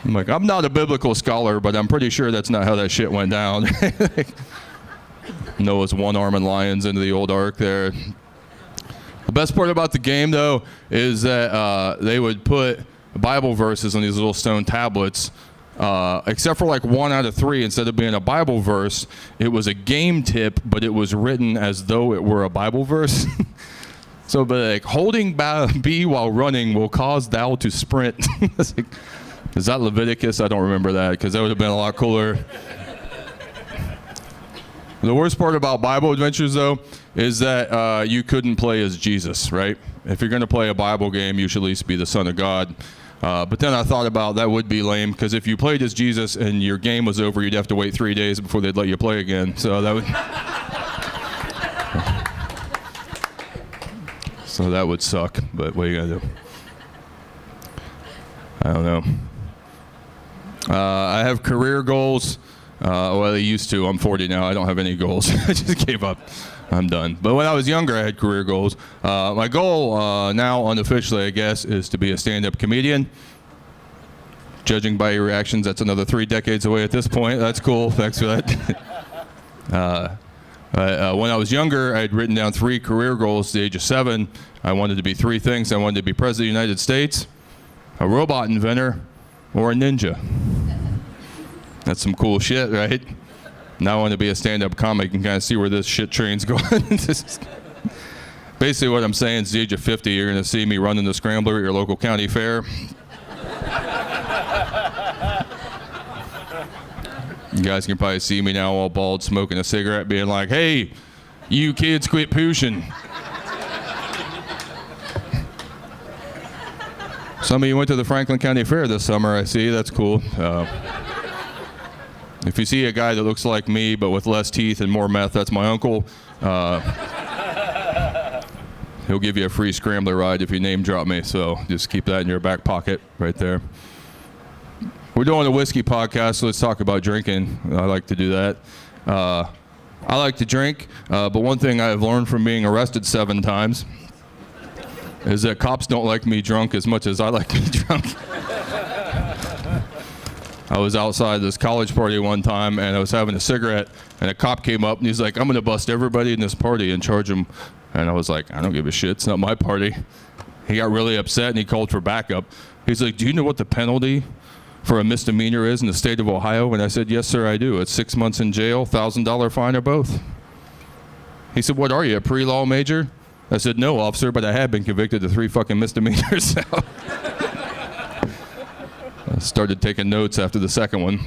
I'm like, I'm not a biblical scholar, but I'm pretty sure that's not how that shit went down. Noah's one-arming lions into the old ark there. The best part about the game, though, is that they would put Bible verses on these little stone tablets, except for like 1 out of 3. Instead of being a Bible verse, it was a game tip, but it was written as though it were a Bible verse. So, but like, holding B while running will cause thou to sprint. Like, is that Leviticus? I don't remember that, because that would have been a lot cooler. The worst part about Bible adventures, though, is that you couldn't play as Jesus, right? If you're going to play a Bible game, you should at least be the Son of God. But then I thought about that would be lame, because if you played as Jesus and your game was over, you'd have to wait 3 days before they'd let you play again. So that would... so that would suck, but what are you going to do? I don't know. I have career goals. Well, I used to. I'm 40 now. I don't have any goals. I just gave up. I'm done. But when I was younger, I had career goals. My goal now, unofficially, I guess, is to be a stand-up comedian. Judging by your reactions, that's another 3 decades away at this point. That's cool. Thanks for that. When I was younger, I had written down 3 career goals at the age of 7. I wanted to be 3 things. I wanted to be President of the United States, a robot inventor, or a ninja. That's some cool shit, right? Now I want to be a stand-up comic and kind of see where this shit train's going. Basically what I'm saying is, the age of 50, you're going to see me running the scrambler at your local county fair. You guys can probably see me now all bald, smoking a cigarette, being like, hey, you kids quit pushing. Some of you went to the Franklin County Fair this summer, I see. That's cool. If you see a guy that looks like me but with less teeth and more meth, that's my uncle. He'll give you a free scrambler ride if you name drop me, so just keep that in your back pocket right there. We're doing a whiskey podcast, so let's talk about drinking. I like to do that. I like to drink, but one thing I've learned from being arrested 7 times is that cops don't like me drunk as much as I like to be drunk. I was outside this college party one time, and I was having a cigarette, and a cop came up, and he's like, I'm going to bust everybody in this party and charge them. And I was like, I don't give a shit. It's not my party. He got really upset, and he called for backup. He's like, do you know what the penalty for a misdemeanor is in the state of Ohio? And I said, yes, sir, I do. It's 6 months in jail, $1,000 fine, or both. He said, what are you, a pre-law major? I said, no, officer, but I have been convicted of 3 fucking misdemeanors. So I started taking notes after the second one.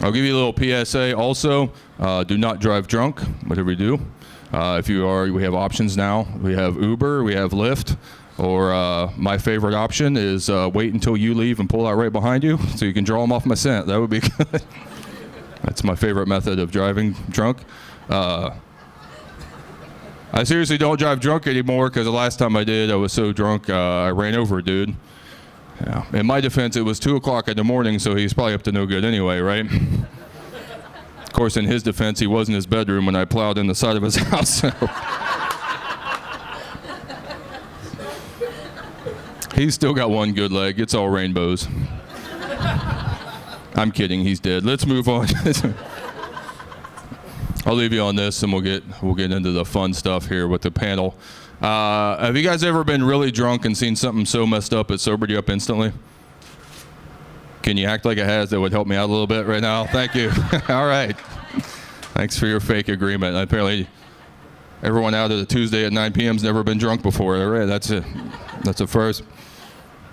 I'll give you a little PSA also. Do not drive drunk, whatever you do. If you are, we have options now. We have Uber, we have Lyft, or my favorite option is wait until you leave and pull out right behind you so you can draw them off my scent. That would be good. That's my favorite method of driving drunk. I seriously don't drive drunk anymore, because the last time I did, I was so drunk I ran over a dude. Yeah. In my defense, it was 2 o'clock in the morning, so he's probably up to no good anyway, right? Of course, in his defense, he was in his bedroom when I plowed in the side of his house. So. He's still got one good leg. It's all rainbows. I'm kidding. He's dead. Let's move on. I'll leave you on this, and we'll get into the fun stuff here with the panel. Have you guys ever been really drunk and seen something so messed up it sobered you up instantly? Can you act like it has? That would help me out a little bit right now. Thank you. All right. Thanks for your fake agreement. Apparently, everyone out at a Tuesday at 9 p.m. has never been drunk before. All right, that's a first.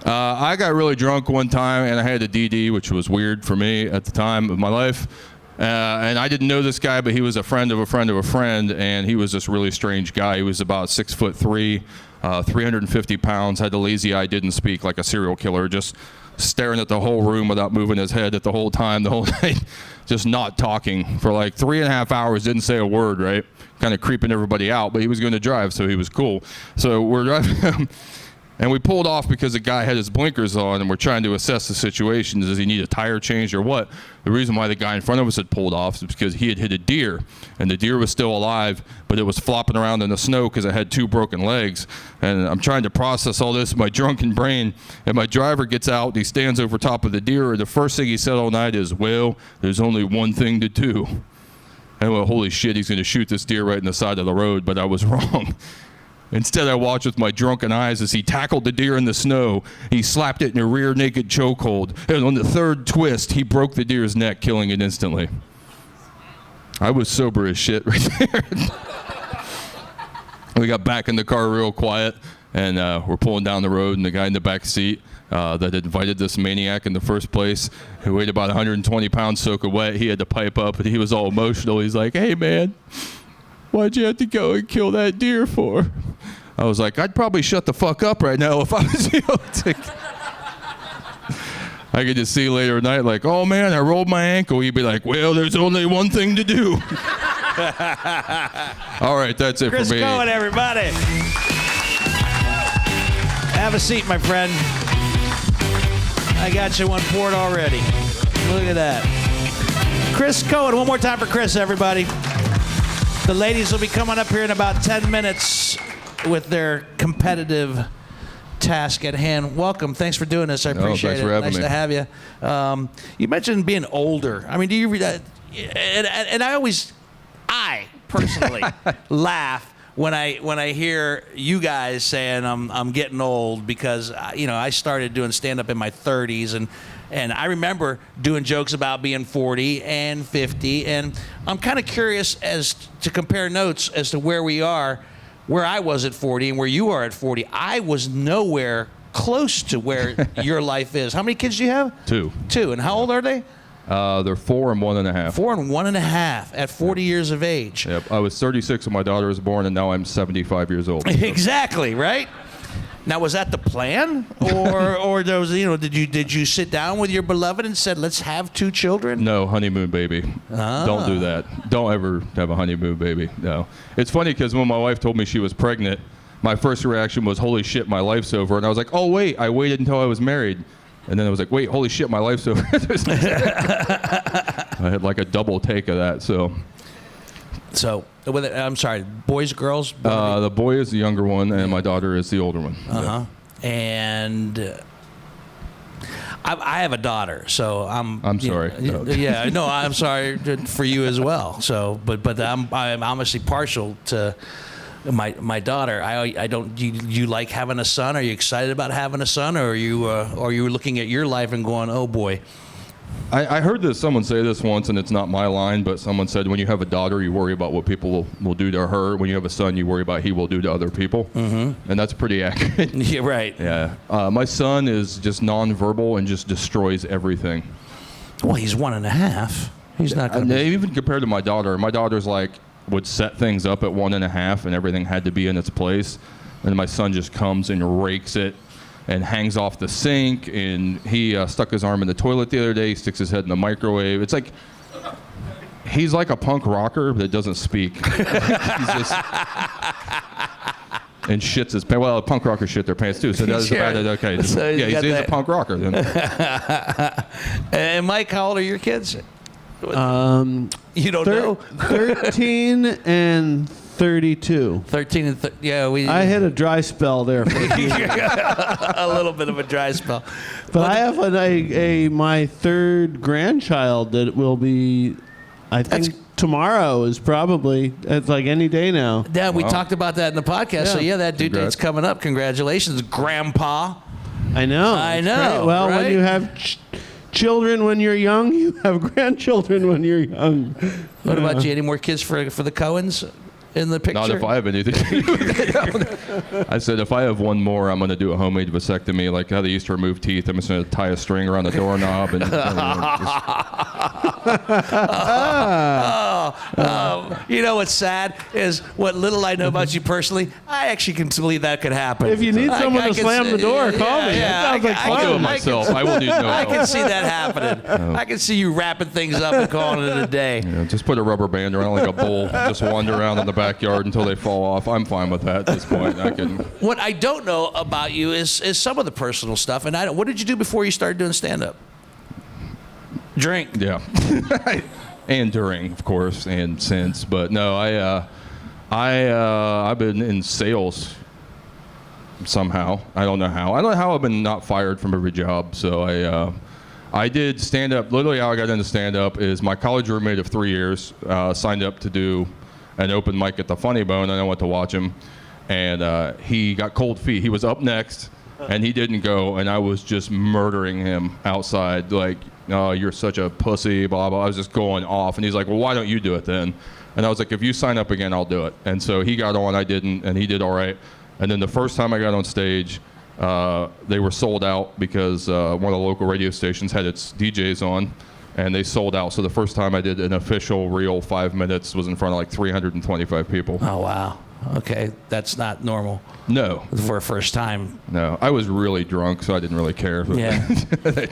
I got really drunk one time, and I had a DD, which was weird for me at the time of my life. And I didn't know this guy, but he was a friend of a friend of a friend, and he was this really strange guy. He was about 6'3", 350 pounds, had a lazy eye, didn't speak, like a serial killer, just staring at the whole room without moving his head at the whole time, the whole night, just not talking for like 3.5 hours, didn't say a word, right? Kind of creeping everybody out, but he was going to drive, so he was cool. So we're driving. And we pulled off because the guy had his blinkers on, and we're trying to assess the situation. Does he need a tire change or what? The reason why the guy in front of us had pulled off is because he had hit a deer, and the deer was still alive, but it was flopping around in the snow because it had 2 broken legs. And I'm trying to process all this in my drunken brain, and my driver gets out, and he stands over top of the deer, and the first thing he said all night is, well, there's only one thing to do. And I went, holy shit, he's going to shoot this deer right in the side of the road, but I was wrong. Instead, I watched with my drunken eyes as he tackled the deer in the snow. He slapped it in a rear naked chokehold, and on the 3rd twist, he broke the deer's neck, killing it instantly. I was sober as shit right there. We got back in the car real quiet, and we're pulling down the road, and the guy in the back seat that had invited this maniac in the first place, who weighed about 120 pounds soaking wet, he had to pipe up, and he was all emotional. He's like, hey, man, why'd you have to go and kill that deer for? I was like, I'd probably shut the fuck up right now if I was you. I could just see later at night, like, oh man, I rolled my ankle. He'd be like, well, there's only one thing to do. All right, that's it Chris for me. Coen, everybody. Have a seat, my friend. I got you one poured already. Look at that. Chris Coen, one more time for Chris, everybody. The ladies will be coming up here in about 10 minutes with their competitive task at hand. Welcome. Thanks for doing this. I appreciate thanks it. for having nice me. to have you. You mentioned being older. I mean, do you read that? And I personally laugh when I hear you guys saying I'm getting old, because I started doing stand-up in my 30s, and I remember doing jokes about being 40 and 50, and I'm kind of curious as to compare notes as to where we are, where I was at 40 and where you are at 40. I was nowhere close to where your life is. How many kids do you have? 2. 2. And how old are they? They're 4 and 1.5. 4 and 1.5 at 40 years of age. Yep. I was 36 when my daughter was born, and now I'm 75 years old. Exactly, right? Now, was that the plan, or there was, did you sit down with your beloved and said, let's have 2 children? No, honeymoon baby. Don't do that. Don't ever have a honeymoon baby. No. It's funny because when my wife told me she was pregnant, my first reaction was, holy shit, my life's over. And I was like, oh, wait, I waited until I was married. And then I was like, wait, holy shit, my life's over. I had like a double take of that, so. So, I'm sorry, boys, girls? The boy is the younger one, and my daughter is the older one. Uh-huh. And I have a daughter, so I'm sorry. Yeah, no, I'm sorry for you as well. So, but I'm obviously partial to my daughter. I don't. Do you like having a son? Are you excited about having a son, or are you looking at your life and going, oh boy? I heard someone say this once, and it's not my line, but someone said when you have a daughter, you worry about what people will do to her. When you have a son, you worry about he will do to other people. Mm-hmm. And that's pretty accurate. Yeah, right. Yeah. My son is just nonverbal and just destroys everything. Well, he's 1.5. He's not going to even compared to my daughter's like would set things up at 1.5, and everything had to be in its place. And my son just comes and rakes it and hangs off the sink, and he stuck his arm in the toilet the other day. He sticks his head in the microwave. It's like he's like a punk rocker that doesn't speak. He's just and shits his pants. Well, punk rockers shit their pants too, so that's Sure. about it. Okay, So yeah, he's that. a punk rocker then. And Mike, how old are your kids? You don't know. 13 and 32. 13 and yeah, I had a dry spell there for a few years. a little bit of a dry spell. But I have my 3rd grandchild that will be, I think tomorrow is probably, it's like any day now. Yeah, we talked about that in the podcast. So yeah, that due Congrats. date's coming up. Congratulations, Grandpa. I know. I It's know, great. Well, right? when you have children when you're young, you have grandchildren when you're young. What about you? Any more kids for the Coens in the picture? Not if I have anything. I said if I have one more, I'm going to do a homemade vasectomy, like how they used to remove teeth. I'm just going to tie a string around the doorknob and. You know what's sad is what little I know about you personally. I actually can believe that could happen. If you need someone to can slam see- the door, call me. Yeah, That sounds like I'll do it fun. myself. I will need no I help. can see that happening. I can see you wrapping things up and calling it a day. Yeah, just put a rubber band around like a bull. Just wander around in the backyard until they fall off. I'm fine with that at this point. I can. What I don't know about you is some of the personal stuff. And what did you do before you started doing stand-up? Drink. Yeah. And during, of course, and since. But no, I've been in sales somehow. I don't know how. I don't know how I've been not fired from every job. So I did stand-up. Literally how I got into stand-up is my college roommate of 3 years signed up to do an open mic at the Funny Bone, and I went to watch him. And he got cold feet. He was up next, and he didn't go, and I was just murdering him outside, like, oh, you're such a pussy, blah, blah. I was just going off. And he's like, well, why don't you do it then? And I was like, if you sign up again, I'll do it. And so he got on, I didn't, and he did all right. And then the first time I got on stage, they were sold out because one of the local radio stations had its DJs on, and they sold out. So the first time I did an official, real 5 minutes was in front of like 325 people. Oh, wow. Okay, that's not normal. No. For a first time. No, I was really drunk, so I didn't really care. Yeah.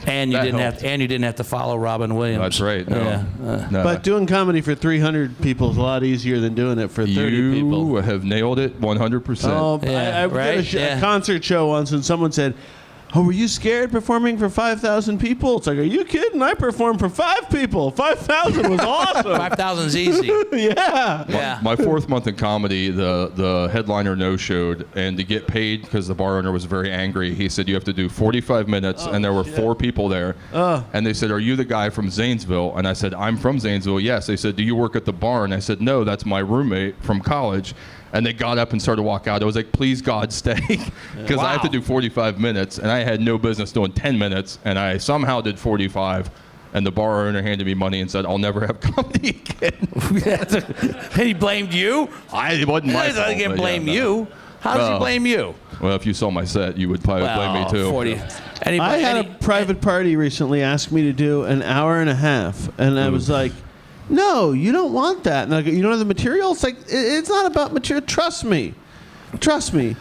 And you didn't have to follow Robin Williams. That's right. No. Yeah. No. But doing comedy for 300 people is a lot easier than doing it for 30 people. You have nailed it 100%. Oh, Yeah, I right? did Yeah. a concert show once, and someone said, "Oh, were you scared performing for 5,000 people?" It's like, are you kidding? I performed for 5 people. 5,000 was awesome. 5,000's easy. Yeah. Yeah. My 4th month in comedy, the headliner no-showed, and to get paid, because the bar owner was very angry, he said, you have to do 45 minutes, and there were 4 people there. And they said, are you the guy from Zanesville? And I said, I'm from Zanesville, yes. They said, do you work at the bar? And I said, no, that's my roommate from college. And they got up and started to walk out. I was like, please, God, stay. Because I have to do 45 minutes, and I had no business doing 10 minutes, and I somehow did 45. And the bar owner handed me money and said, I'll never have comedy again. And he blamed you? It wasn't my fault. He can't but blame yeah, no. you. How does he blame you? Well, if you saw my set, you would probably blame me too. 40. I had a private party recently ask me to do an hour and a half, and I was like, no, you don't want that. And I go, you don't have the material? It's like, it's not about material. Trust me. Trust me.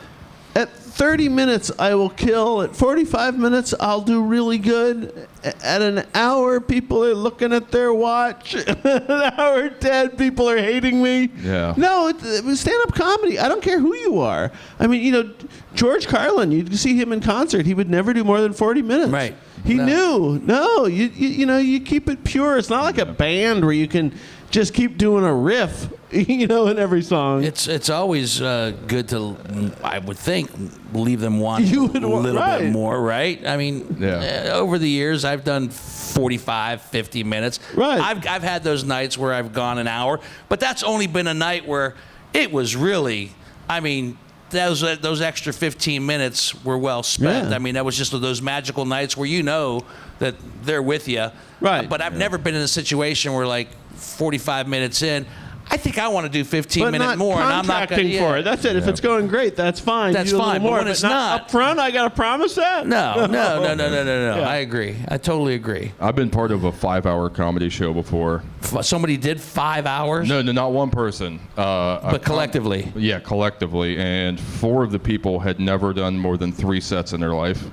At 30 minutes, I will kill. At 45 minutes, I'll do really good. At an hour, people are looking at their watch. An hour 10, people are hating me. Yeah. No, stand-up comedy. I don't care who you are. I mean, George Carlin, you'd see him in concert. He would never do more than 40 minutes. Right. He knew. No, you keep it pure. It's not like a band where you can just keep doing a riff, in every song. It's always good to, I would think, leave them wanting You a would little right. bit more, right? I mean, over the years, I've done 45, 50 minutes. Right. I've had those nights where I've gone an hour, but that's only been a night where it was really, I mean, those extra 15 minutes were well spent. Yeah. I mean, that was just those magical nights where that they're with you. Right. But I've never been in a situation where, like, 45 minutes in, I think I want to do 15 minutes more, and I'm not contracting going for it. That's it. If it's going great, that's fine. That's You do a little fine, but more, when it's not not- up front, I got to promise that. No. Yeah. I agree. I totally agree. I've been part of a 5-hour comedy show before. Somebody did 5 hours? No, not one person. But collectively? Yeah, collectively. And 4 of the people had never done more than 3 sets in their life.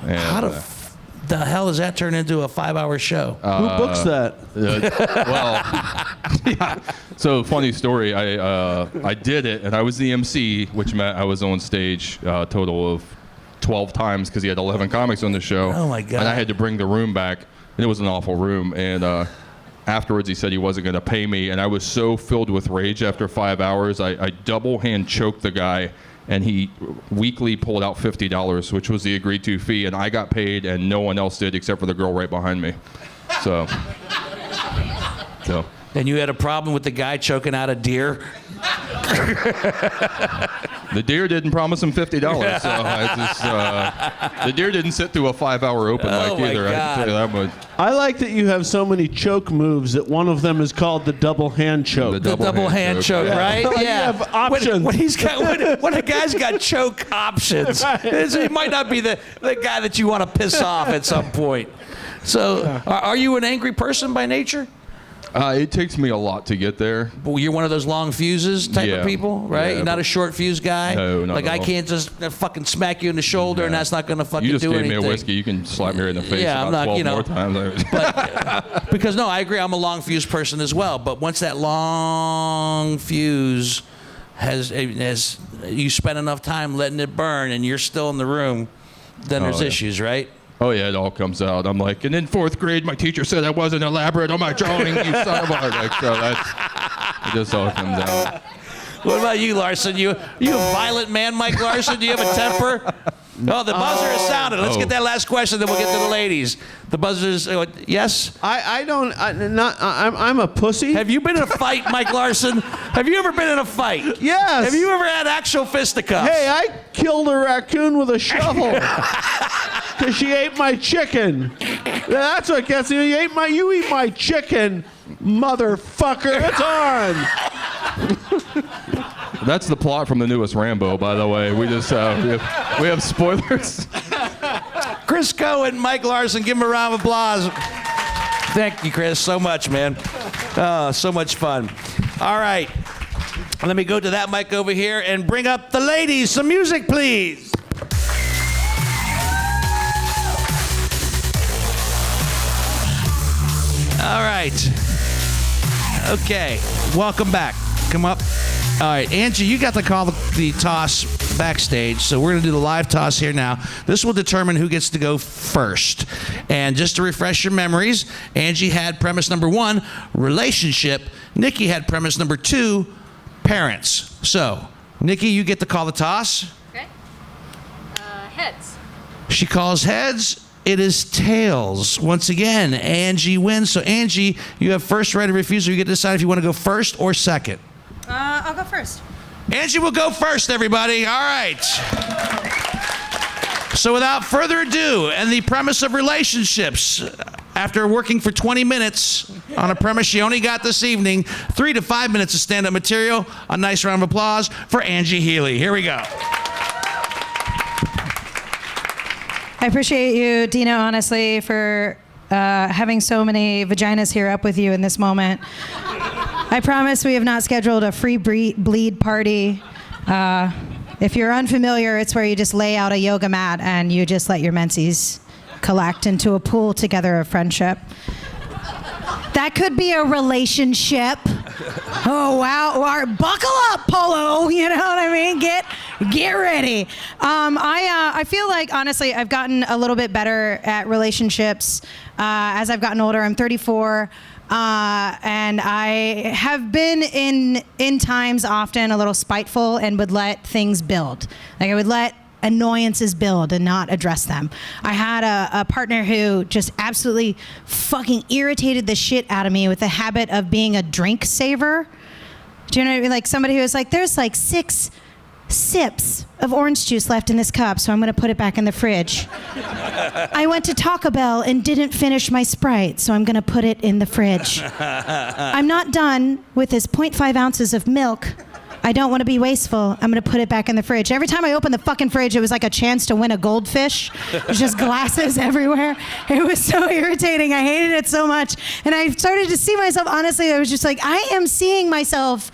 And, How the hell does that turn into a 5-hour show? Who books that? So funny story. I did it, and I was the MC, which meant I was on stage a total of 12 times because he had 11 comics on the show. Oh, my God. And I had to bring the room back, and it was an awful room. And afterwards, he said he wasn't going to pay me, and I was so filled with rage after 5 hours, I double hand choked the guy. And he weekly pulled out $50, which was the agreed to fee, and I got paid, and no one else did except for the girl right behind me. So. And you had a problem with the guy choking out a deer? The deer didn't promise him $50, so the deer didn't sit through a 5-hour open mic my either. I God. can tell you that much. I like that you have so many choke moves that one of them is called the double hand choke. The The double hand choke, right? You have options. When a guy's got choke options, it might not be the guy that you want to piss off at some point. So, are you an angry person by nature? It takes me a lot to get there. Well, you're one of those long fuses type of Yeah. people, right? Yeah, You're not a short fuse guy. No, not Like at I all. can't just fucking smack you in the shoulder and that's not going to fucking You just do gave anything. me a whiskey. You can slap me right in the face Yeah, I'm about not, 12 more times. Because no, I agree. I'm a long fuse person as well. But once that long long fuse has you spent enough time letting it burn and you're still in the room, then there's issues, right? Oh yeah, it all comes out. I'm like, and in 4th grade, my teacher said I wasn't elaborate on my drawing. You son of a like, so it just all comes out. What about you, Larsen? You a violent man, Mike Larsen? Do you have a temper? Oh, the buzzer has sounded. Let's get that last question, then we'll get to the ladies. The buzzer's, yes? I'm a pussy. Have you been in a fight, Mike Larsen? Have you ever been in a fight? Yes. Have you ever had actual fisticuffs? Hey, I killed a raccoon with a shovel because she ate my chicken. That's what gets me. You eat my chicken, motherfucker. It's on. That's the plot from the newest Rambo, by the way. We just we have spoilers. Chris Coen, Mike Larsen, give him a round of applause. Thank you, Chris, so much, man. Oh, so much fun. All right, let me go to that mic over here and bring up the ladies. Some music, please. All right. Okay, welcome back. Come up. All right, Angie, you got to call the toss backstage, so we're going to do the live toss here now. This will determine who gets to go first. And just to refresh your memories, Angie had premise number 1, relationship. Nickey had premise number 2, parents. So, Nickey, you get to call the toss. Okay. Heads. She calls heads. It is tails. Once again, Angie wins. So, Angie, you have first right of refusal. You get to decide if you want to go first or second. I'll go first. Angie will go first, everybody. All right. So without further ado, and the premise of relationships, after working for 20 minutes on a premise she only got this evening, 3 to 5 minutes of stand-up material. A nice round of applause for Angie Healey. Here we go. I appreciate you, Dino, honestly, for having so many vaginas here up with you in this moment. I promise we have not scheduled a free bleed party. If you're unfamiliar, it's where you just lay out a yoga mat and you just let your menses collect into a pool together of friendship. That could be a relationship. Oh, wow. Buckle up, Polo. You know what I mean? Get ready. I feel like, honestly, I've gotten a little bit better at relationships as I've gotten older. I'm 34. And I have been in times often a little spiteful and would let things build. Like I would let annoyances build and not address them. I had a partner who just absolutely fucking irritated the shit out of me with the habit of being a drink saver. Do you know what I mean? Like somebody who was like, there's like 6 sips of orange juice left in this cup, so I'm going to put it back in the fridge. I went to Taco Bell and didn't finish my Sprite, so I'm going to put it in the fridge. I'm not done with this 0.5 ounces of milk. I don't want to be wasteful. I'm going to put it back in the fridge. Every time I opened the fucking fridge, it was like a chance to win a goldfish. There's just glasses everywhere. It was so irritating. I hated it so much. And I started to see myself, honestly, I was just like, I am seeing myself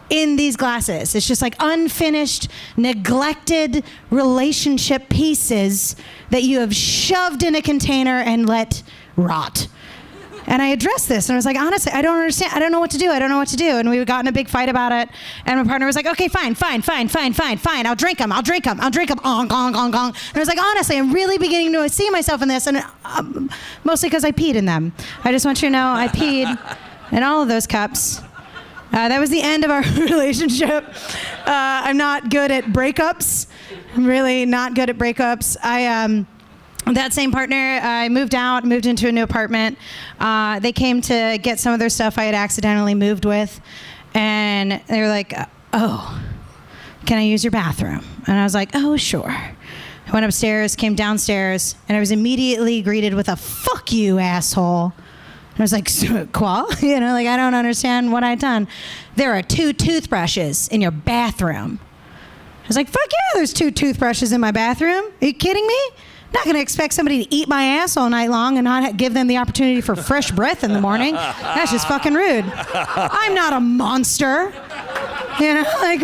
in these glasses. It's just like unfinished, neglected relationship pieces that you have shoved in a container and let rot. And I addressed this and I was like, honestly, I don't understand. I don't know what to do. I don't know what to do. And we got in a big fight about it. And my partner was like, okay, fine. I'll drink them. Ong, gong, gong, gong. And I was like, honestly, I'm really beginning to see myself in this. And mostly because I peed in them. I just want you to know I peed in all of those cups. That was the end of our relationship. I'm not good at breakups. I'm really not good at breakups. That same partner, I moved into a new apartment. They came to get some of their stuff I had accidentally moved with. And they were like, oh, can I use your bathroom? And I was like, oh, sure. I went upstairs, came downstairs, and I was immediately greeted with a fuck you, asshole. I was like, quoi? You know, like, I don't understand what I'd done. There are 2 toothbrushes in your bathroom. I was like, fuck yeah, there's 2 toothbrushes in my bathroom. Are you kidding me? Not going to expect somebody to eat my ass all night long and not give them the opportunity for fresh breath in the morning. That's just fucking rude. I'm not a monster. You know, like,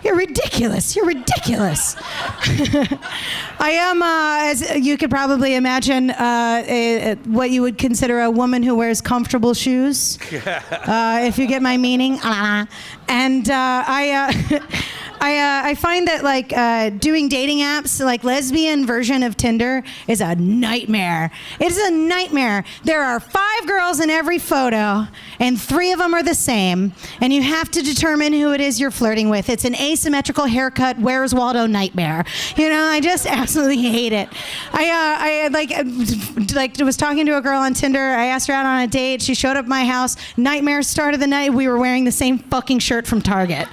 you're ridiculous. You're ridiculous. I am, as you could probably imagine, what you would consider a woman who wears comfortable shoes, if you get my meaning. And I find that, like, doing dating apps, like lesbian version of Tinder, is a nightmare. It is a nightmare. There are 5 girls in every photo, and 3 of them are the same, and you have to determine who it is you're flirting with. It's an asymmetrical haircut, Where's Waldo nightmare. You know, I just absolutely hate it. I was talking to a girl on Tinder. I asked her out on a date. She showed up at my house. Nightmare started the night. We were wearing the same fucking shirt from Target.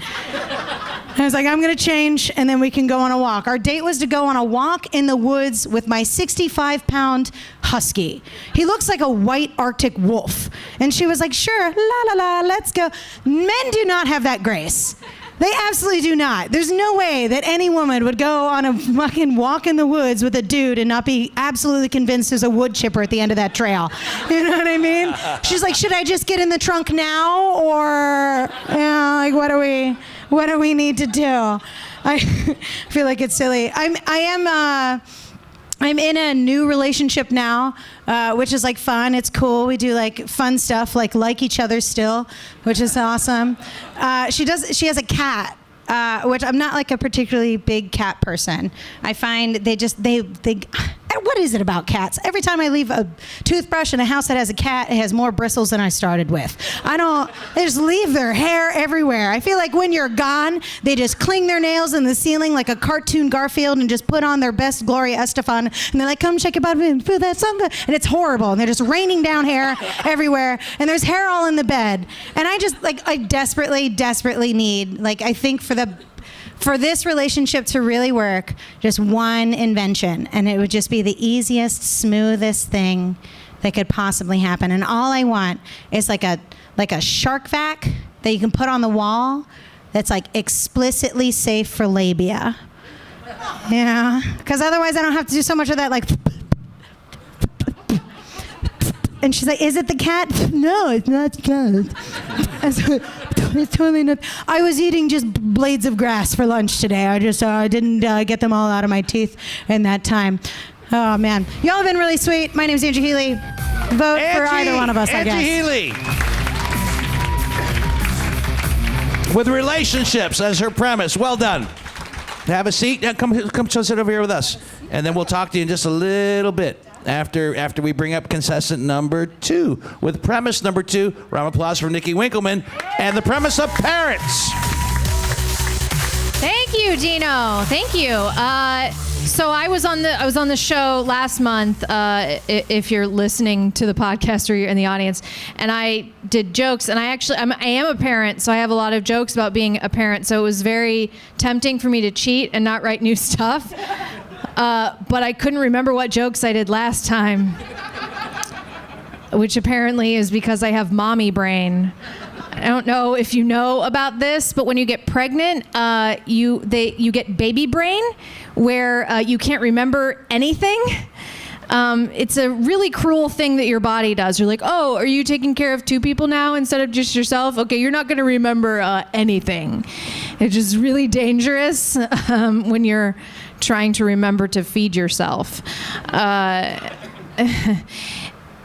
I was like, I'm going to change, and then we can go on a walk. Our date was to go on a walk in the woods with my 65-pound husky. He looks like a white Arctic wolf. And she was like, sure, la, la, la, let's go. Men do not have that grace. They absolutely do not. There's no way that any woman would go on a fucking walk in the woods with a dude and not be absolutely convinced there's a wood chipper at the end of that trail. You know what I mean? She's like, should I just get in the trunk now? Or, you know, like, what do we need to do? I feel like it's silly. I'm in a new relationship now, which is like fun. It's cool. We do like fun stuff, like each other still, which is awesome. She has a cat, which I'm not like a particularly big cat person. I find they what is it about cats? Every time I leave a toothbrush in a house that has a cat, it has more bristles than I started with. They just leave their hair everywhere. I feel like when you're gone, they just cling their nails in the ceiling like a cartoon Garfield and just put on their best Gloria Estefan. And they're like, come check about me, feel that song. And it's horrible. And they're just raining down hair everywhere. And there's hair all in the bed. And I desperately need, I think for this relationship to really work, just one invention, and it would just be the easiest, smoothest thing that could possibly happen. And all I want is like a shark vac that you can put on the wall that's like explicitly safe for labia. You know? Because otherwise I don't have to do so much of that, like. And she's like, is it the cat? No, it's not the cat. It's totally not. I was eating just blades of grass for lunch today. I just didn't get them all out of my teeth in that time. Oh, man. Y'all have been really sweet. My name's Angie Healey. Vote for either one of us, I guess. Angie Healey. With relationships as her premise. Well done. Have a seat. Come sit over here with us. And then we'll talk to you in just a little bit. After we bring up contestant number 2 with premise number 2, round of applause for Nickey Winkelman and the premise of parents. Thank you, Dino. Thank you. So I was on the show last month. If you're listening to the podcast or you're in the audience, and I did jokes. And I am a parent, so I have a lot of jokes about being a parent. So it was very tempting for me to cheat and not write new stuff. But I couldn't remember what jokes I did last time, which apparently is because I have mommy brain. I don't know if you know about this, but when you get pregnant, you get baby brain, where you can't remember anything. It's a really cruel thing that your body does. You're like, oh, are you taking care of 2 people now instead of just yourself? Okay, you're not going to remember anything. It's just really dangerous when you're trying to remember to feed yourself.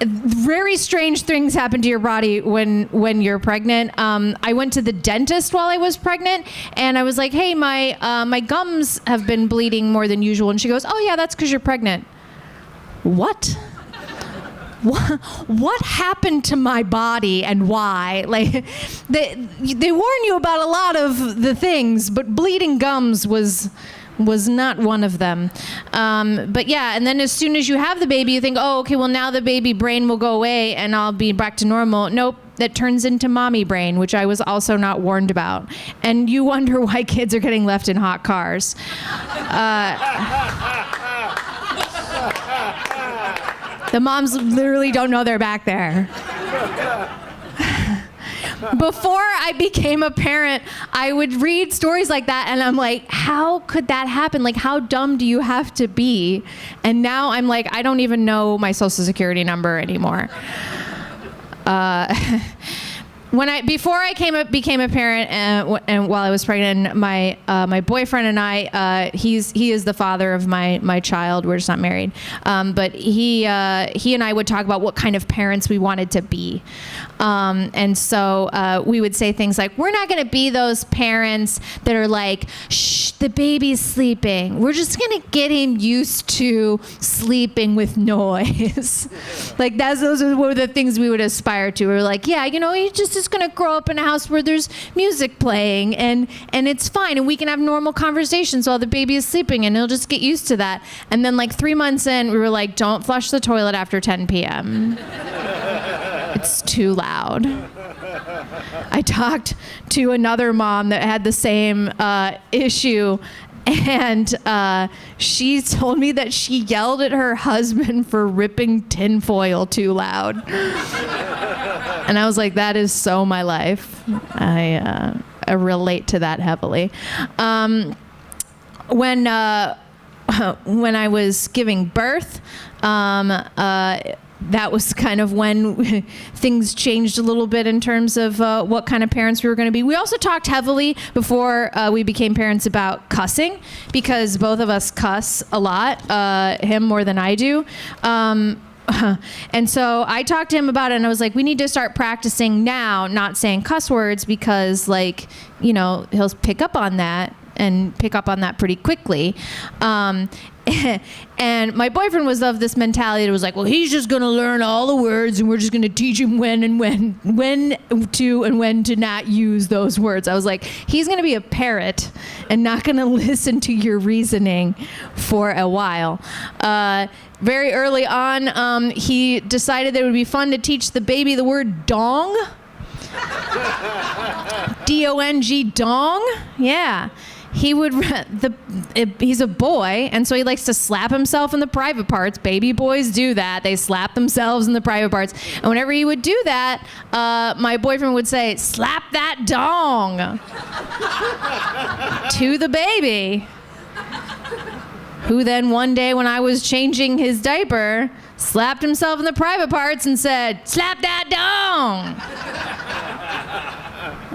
Very strange things happen to your body when you're pregnant. I went to the dentist while I was pregnant, and I was like, hey, my gums have been bleeding more than usual. And she goes, oh, yeah, that's because you're pregnant. What? What happened to my body and why? Like, they warn you about a lot of the things, but bleeding gums was not one of them. But yeah, and then as soon as you have the baby, you think, oh, okay, well now the baby brain will go away and I'll be back to normal. Nope, that turns into mommy brain, which I was also not warned about. And you wonder why kids are getting left in hot cars. The moms literally don't know they're back there. Before I became a parent, I would read stories like that, and I'm like, how could that happen? Like, how dumb do you have to be? And now I'm like, I don't even know my social security number anymore. Before I became a parent, and while I was pregnant, my boyfriend and I, he is the father of my child. We're just not married, but he and I would talk about what kind of parents we wanted to be, and so we would say things like, "We're not going to be those parents that are like, shh, the baby's sleeping. We're just going to get him used to sleeping with noise." Like those were the things we would aspire to. We were like, yeah, he just is going to grow up in a house where there's music playing and it's fine, and we can have normal conversations while the baby is sleeping, and he'll just get used to that. And then like 3 months in, we were like, don't flush the toilet after 10 p.m. It's too loud. I talked to another mom that had the same issue, and she told me that she yelled at her husband for ripping tinfoil too loud. And I was like, that is so my life. I relate to that heavily. When I was giving birth, that was kind of when things changed a little bit in terms of what kind of parents we were going to be. We also talked heavily before we became parents about cussing, because both of us cuss a lot, him more than I do. And so I talked to him about it, and I was like, we need to start practicing now, not saying cuss words, because he'll pick up on that and pick up on that pretty quickly. And my boyfriend was of this mentality that was like, well, he's just going to learn all the words, and we're just going to teach him when to not use those words. I was like, he's going to be a parrot and not going to listen to your reasoning for a while. Very early on, he decided that it would be fun to teach the baby the word dong. D-O-N-G, dong. Yeah. He's a boy, and so he likes to slap himself in the private parts. Baby boys do that. They slap themselves in the private parts. And whenever he would do that, my boyfriend would say, slap that dong to the baby, who then one day when I was changing his diaper, slapped himself in the private parts and said, slap that dong.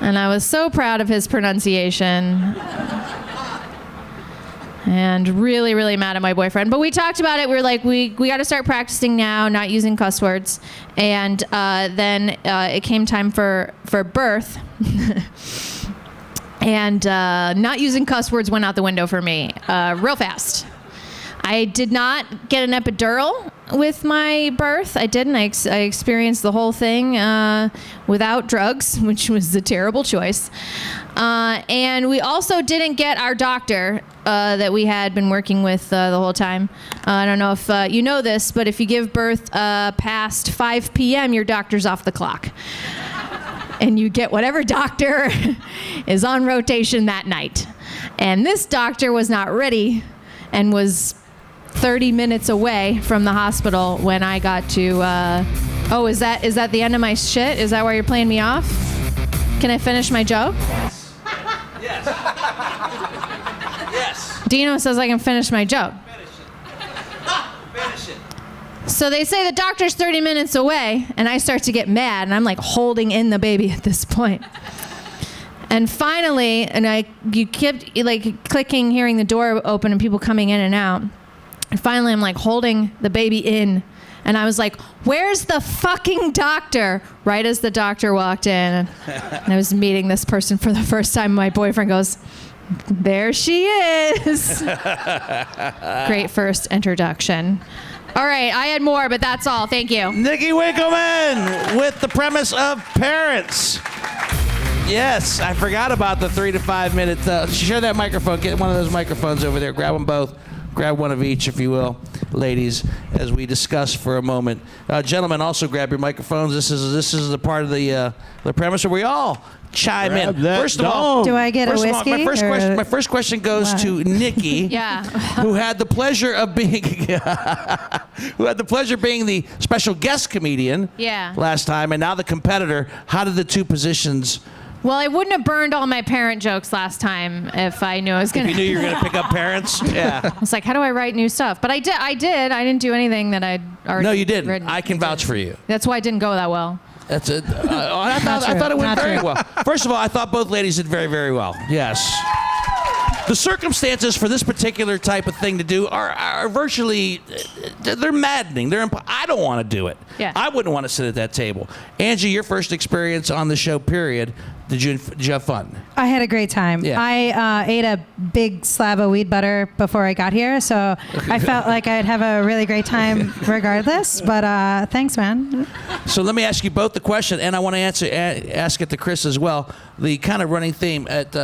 And I was so proud of his pronunciation. And really, really mad at my boyfriend. But we talked about it. We were like, we got to start practicing now, not using cuss words. And then it came time for birth. And not using cuss words went out the window for me real fast. I did not get an epidural with my birth. I didn't. I experienced the whole thing without drugs, which was a terrible choice. And we also didn't get our doctor that we had been working with the whole time. I don't know if you know this, but if you give birth past 5 p.m., your doctor's off the clock. And you get whatever doctor is on rotation that night. And this doctor was not ready and was 30 minutes away from the hospital when I got to, is that the end of my shit? Is that why you're playing me off? Can I finish my joke? Yes. Yes. Dino says I can finish my joke. Finish it. So they say the doctor's 30 minutes away, and I start to get mad, and I'm like holding in the baby at this point. And finally, you kept like clicking, hearing the door open and people coming in and out. And finally, I'm like holding the baby in, and I was like, where's the fucking doctor? Right as the doctor walked in, and I was meeting this person for the first time, my boyfriend goes, there she is. Great first introduction. All right, I had more, but that's all. Thank you. Nickey Winkelman with the premise of parents. Yes, I forgot about the 3 to 5 minutes. Share that microphone. Get one of those microphones over there. Grab them both. Grab one of each, if you will, ladies, as we discuss for a moment. Gentlemen, also grab your microphones. This is the part of the premise where we all chime Grab in. that First of all, Do I get a whiskey? my first question goes to Nickey, Yeah. who had the pleasure of being the special guest comedian Yeah. last time, and now the competitor. How did the two positions? Well, I wouldn't have burned all my parent jokes last time if I knew I was going If you knew you were going to pick up parents, yeah. I was like, how do I write new stuff? But I did. I didn't do anything that I'd already No, you didn't. written. I can vouch for you. That's why it didn't go that well. That's it. I thought it went Not very true. well. First of all, I thought both ladies did very, very well. Yes. The circumstances for this particular type of thing to do are virtually, they're maddening. I don't want to do it. Yeah. I wouldn't want to sit at that table. Angie, your first experience on the show, period. Did you have fun? I had a great time. Yeah. I ate a big slab of weed butter before I got here, so I felt like I'd have a really great time regardless. But thanks, man. So let me ask you both the question, and I want to ask it to Chris as well. The kind of running theme at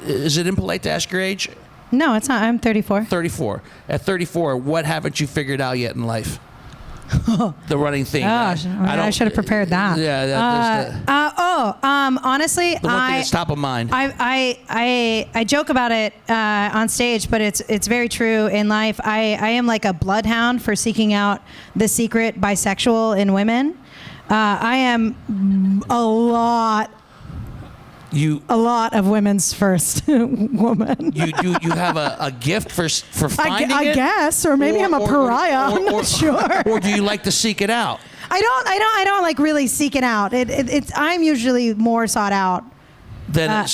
is it impolite to ask your age? No, it's not. I'm 34. 34. At 34, what haven't you figured out yet in life? The running theme. Gosh, I should have prepared that. Yeah. Honestly, The one thing that's top of mind. I joke about it on stage, but it's very true in life. I am like a bloodhound for seeking out the secret bisexual in women. I am a lot of women's first woman. You have a gift for finding it? I guess, or maybe I'm a pariah. I'm not sure. Or do you like to seek it out? I don't like really seek it out. I'm usually more sought out. Then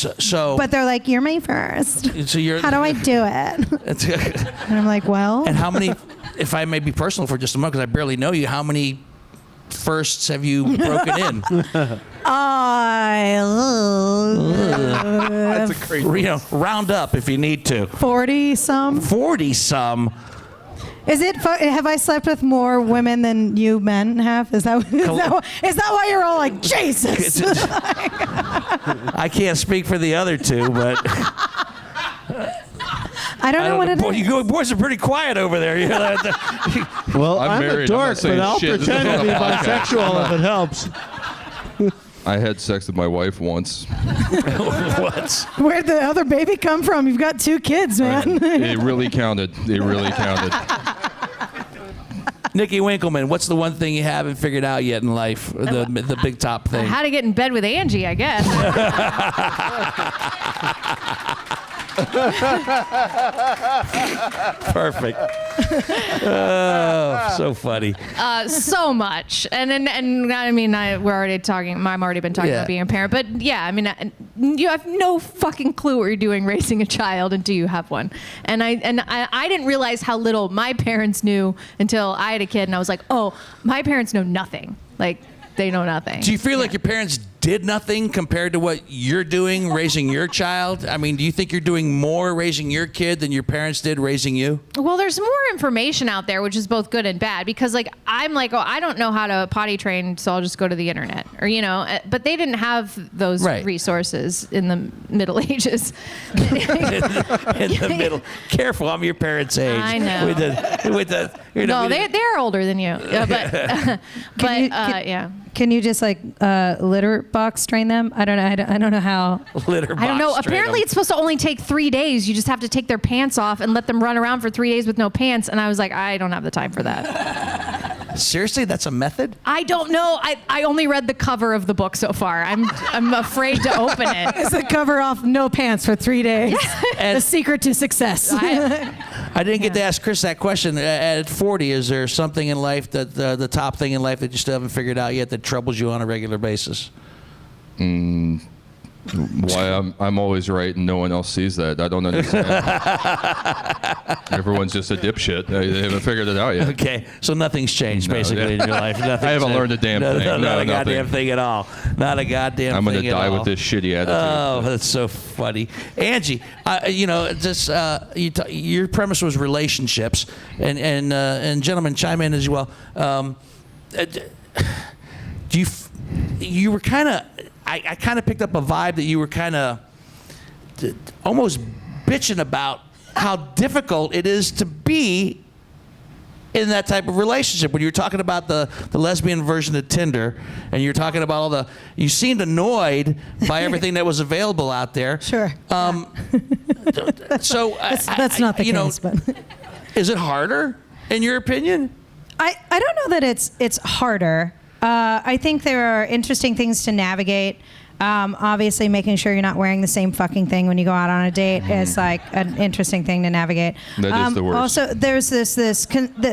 But they're like, you're my first. So you're. How do I do it? And I'm like, well. And how many? If I may be personal for just a moment, because I barely know you, how many firsts have you broken in? That's a crazy. Round up if you need to. 40 some. 40 some. Have I slept with more women than you men have? Is that why you're all like, Jesus? I can't speak for the other two, but I don't know what it is. You boys are pretty quiet over there. Well, I'm I'm a married. I'm not dork, saying but I'll shit. This is pretend not to be a podcast. bisexual if it helps. I had sex with my wife once. What? Where'd the other baby come from? You've got 2 kids, man. It really counted. It really counted. Nickey Winkelman, what's the one thing you haven't figured out yet in life? The big top thing. How to get in bed with Angie, I guess. Perfect. Oh, so funny. So much, and I mean, we're already talking. I've already been talking Yeah. about being a parent, but yeah, I mean, you have no fucking clue what you're doing raising a child until you have one. And I didn't realize how little my parents knew until I had a kid, and I was like, oh, my parents know nothing. Like, they know nothing. Do you feel like your parents did nothing compared to what you're doing raising your child? I mean, do you think you're doing more raising your kid than your parents did raising you? Well, there's more information out there, which is both good and bad, because like I'm like, oh, I don't know how to potty train, so I'll just go to the internet, or but they didn't have those resources in the Middle Ages. In the middle. Careful, I'm your parents' age. I know. No, they're older than you. But yeah. Can you just like litter box train them? I don't know how. Litter box I don't know. train Apparently, them. it's supposed to only take 3 days. You just have to take their pants off and let them run around for 3 days with no pants. And I was like, I don't have the time for that. Seriously, that's a method? I don't know. I only read the cover of the book so far. I'm afraid to open it. It's the cover off, no pants for 3 days. And the secret to success. I didn't get to ask Chris that question. At 40, is there something in life that the top thing in life that you still haven't figured out yet that troubles you on a regular basis? Why I'm always right and no one else sees that. I don't understand. Everyone's just a dipshit. They haven't figured it out yet. Okay, so nothing's changed basically in your life. I haven't learned a damn thing. Not No, a goddamn nothing. thing at all. Not a goddamn I'm thing gonna at all. die with this shitty attitude. Oh, that's so funny, Angie. Your premise was relationships, and gentlemen, chime in as well. You were kind of. I kind of picked up a vibe that you were kind of almost bitching about how difficult it is to be in that type of relationship. When you were talking about the lesbian version of Tinder, and you were talking about all you seemed annoyed by everything that was available out there. Sure. So that's not the case, but is it harder in your opinion? I don't know that it's harder. I think there are interesting things to navigate. Obviously, making sure you're not wearing the same fucking thing when you go out on a date is like an interesting thing to navigate. That is the worst. Also, there's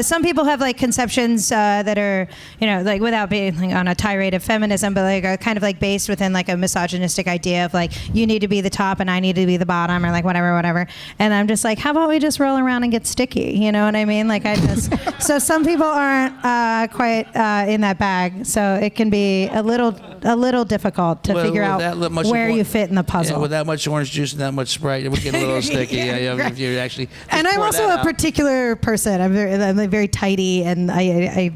some people have like conceptions that are, like without being like, on a tirade of feminism, but like are kind of like based within like a misogynistic idea of like you need to be the top and I need to be the bottom or like whatever. And I'm just like, how about we just roll around and get sticky? You know what I mean? Like so some people aren't quite in that bag, so it can be a little difficult to figure out where you fit in the puzzle. Yeah, with that much orange juice and that much Sprite, it would get a little sticky. If you actually. And I'm also a particular person. I'm very tidy, and I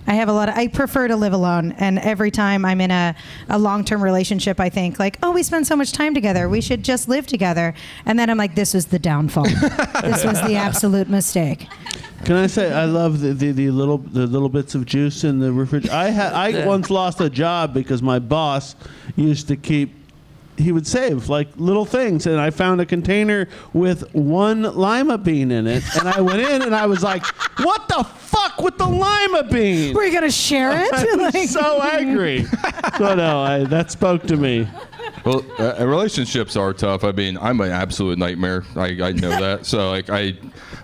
have a lot of. I prefer to live alone, and every time I'm in a long-term relationship, I think like, oh, we spend so much time together. We should just live together. And then I'm like, this was the downfall. This was the absolute mistake. Can I say I love the little bits of juice in the refrigerator? I once lost a job because my boss used to keep. He would save like little things, and I found a container with 1 lima bean in it, and I went in and I was like, "What the fuck with the lima bean?" Were you gonna share it? I was so angry. So no, that spoke to me. Well, relationships are tough. I mean, I'm an absolute nightmare. I know that. So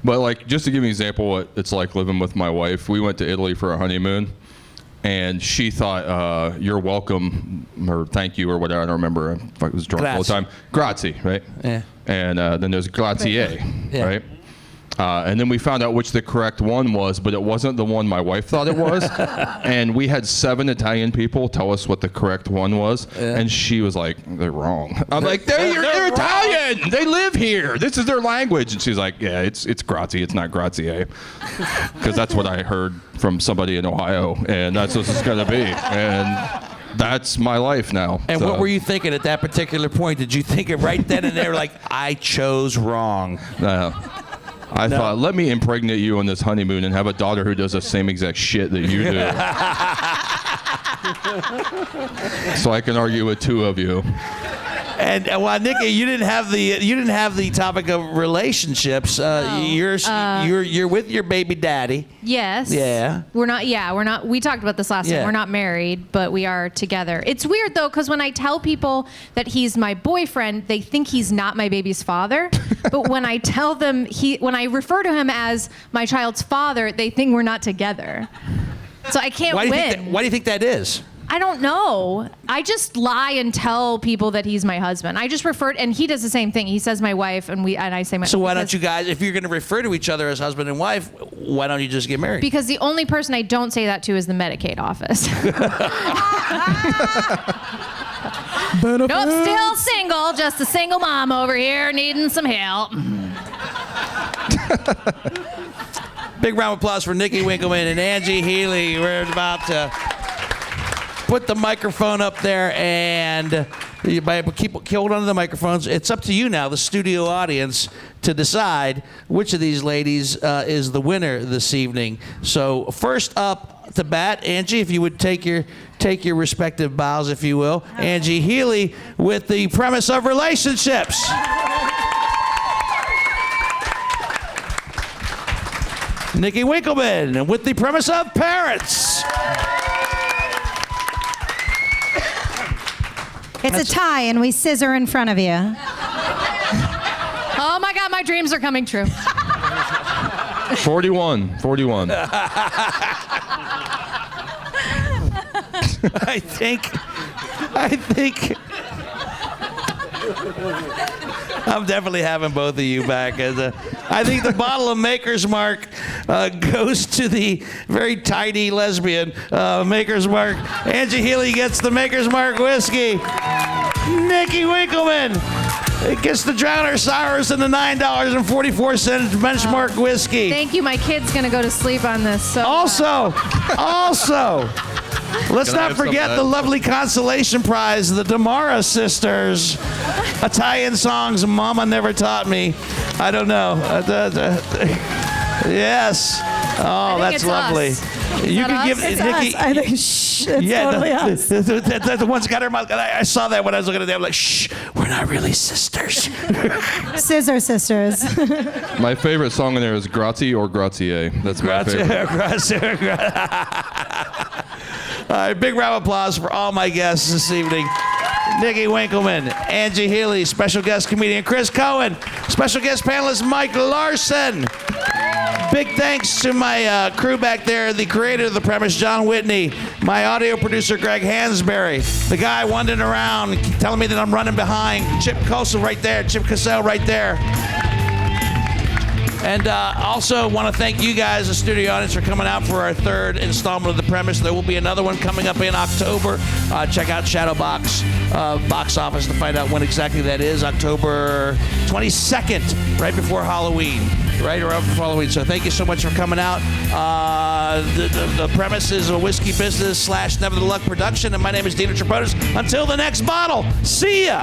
but just to give you an example, what it's like living with my wife. We went to Italy for a honeymoon. And she thought, you're welcome, or thank you, or whatever. I don't remember. I was drunk all the time. Grazie, right? Yeah. And then there's grazie, right? And then we found out which the correct one was, but it wasn't the one my wife thought it was. And we had 7 Italian people tell us what the correct one was. Yeah. And she was like, they're wrong. I'm like, they're Italian. They live here. This is their language. And she's like, yeah, it's grazie. It's not grazie. Because that's what I heard from somebody in Ohio. And that's what it's going to be. And that's my life now. And what were you thinking at that particular point? Did you think it right then and there, like, I chose wrong? I thought, let me impregnate you on this honeymoon and have a daughter who does the same exact shit that you do. So I can argue with 2 of you. And well, Nickey, you didn't have the topic of relationships. You're with your baby daddy. Yes. Yeah. We're not. We talked about this last time. We're not married, but we are together. It's weird though, because when I tell people that he's my boyfriend, they think he's not my baby's father. But when I tell them when I refer to him as my child's father, they think we're not together. So I can't win. Why do you think that is? I don't know. I just lie and tell people that he's my husband. I just refer, and he does the same thing. He says my wife, and I say my. So why don't you guys, if you're going to refer to each other as husband and wife, why don't you just get married? Because the only person I don't say that to is the Medicaid office. Nope, still single. Just a single mom over here needing some help. Big round of applause for Nickey Winkelman and Angie Healey. We're about to put the microphone up there, and keep hold on to the microphones. It's up to you now, the studio audience, to decide which of these ladies is the winner this evening. So first up to bat, Angie, if you would take your respective bows, if you will. Angie Healey with the premise of relationships. Nickey Winkelman with the premise of parents. It's a tie, and we scissor in front of you. Oh my God, my dreams are coming true. 41. I think I'm definitely having both of you back. I think the bottle of Maker's Mark goes to the very tidy lesbian Maker's Mark. Angie Healey gets the Maker's Mark whiskey. Nickey Winkelman gets the Drowner Sours and the $9.44 benchmark whiskey. Thank you. My kid's going to go to sleep on this. So Also, let's not forget the lovely consolation prize, the Damara sisters. Italian songs Mama never taught me. I don't know. Yes. Oh, that's lovely. You can give Nickey. I think it's totally us. The one's got her mouth. I saw that when I was looking at them. I'm like, shh, we're not really sisters. Scissor sisters. My favorite song in there is Grazie or Grazie. That's my favorite. All right, big round of applause for all my guests this evening. Nickey Winkelman, Angie Healey, special guest comedian Chris Coen, special guest panelist Mike Larsen. Big thanks to my crew back there, the creator of the premise, John Whitney, my audio producer, Greg Hansberry, the guy wandering around telling me that I'm running behind, Chip Cassell right there. And also want to thank you guys, the studio audience, for coming out for our third installment of The Premise. There will be another one coming up in October. Check out Shadowbox box office to find out when exactly that is. October 22nd, right before Halloween. Right around before Halloween. So thank you so much for coming out. The Premise is a whiskey business / Never the Luck production. And my name is Dino Tripodis. Until the next bottle, see ya.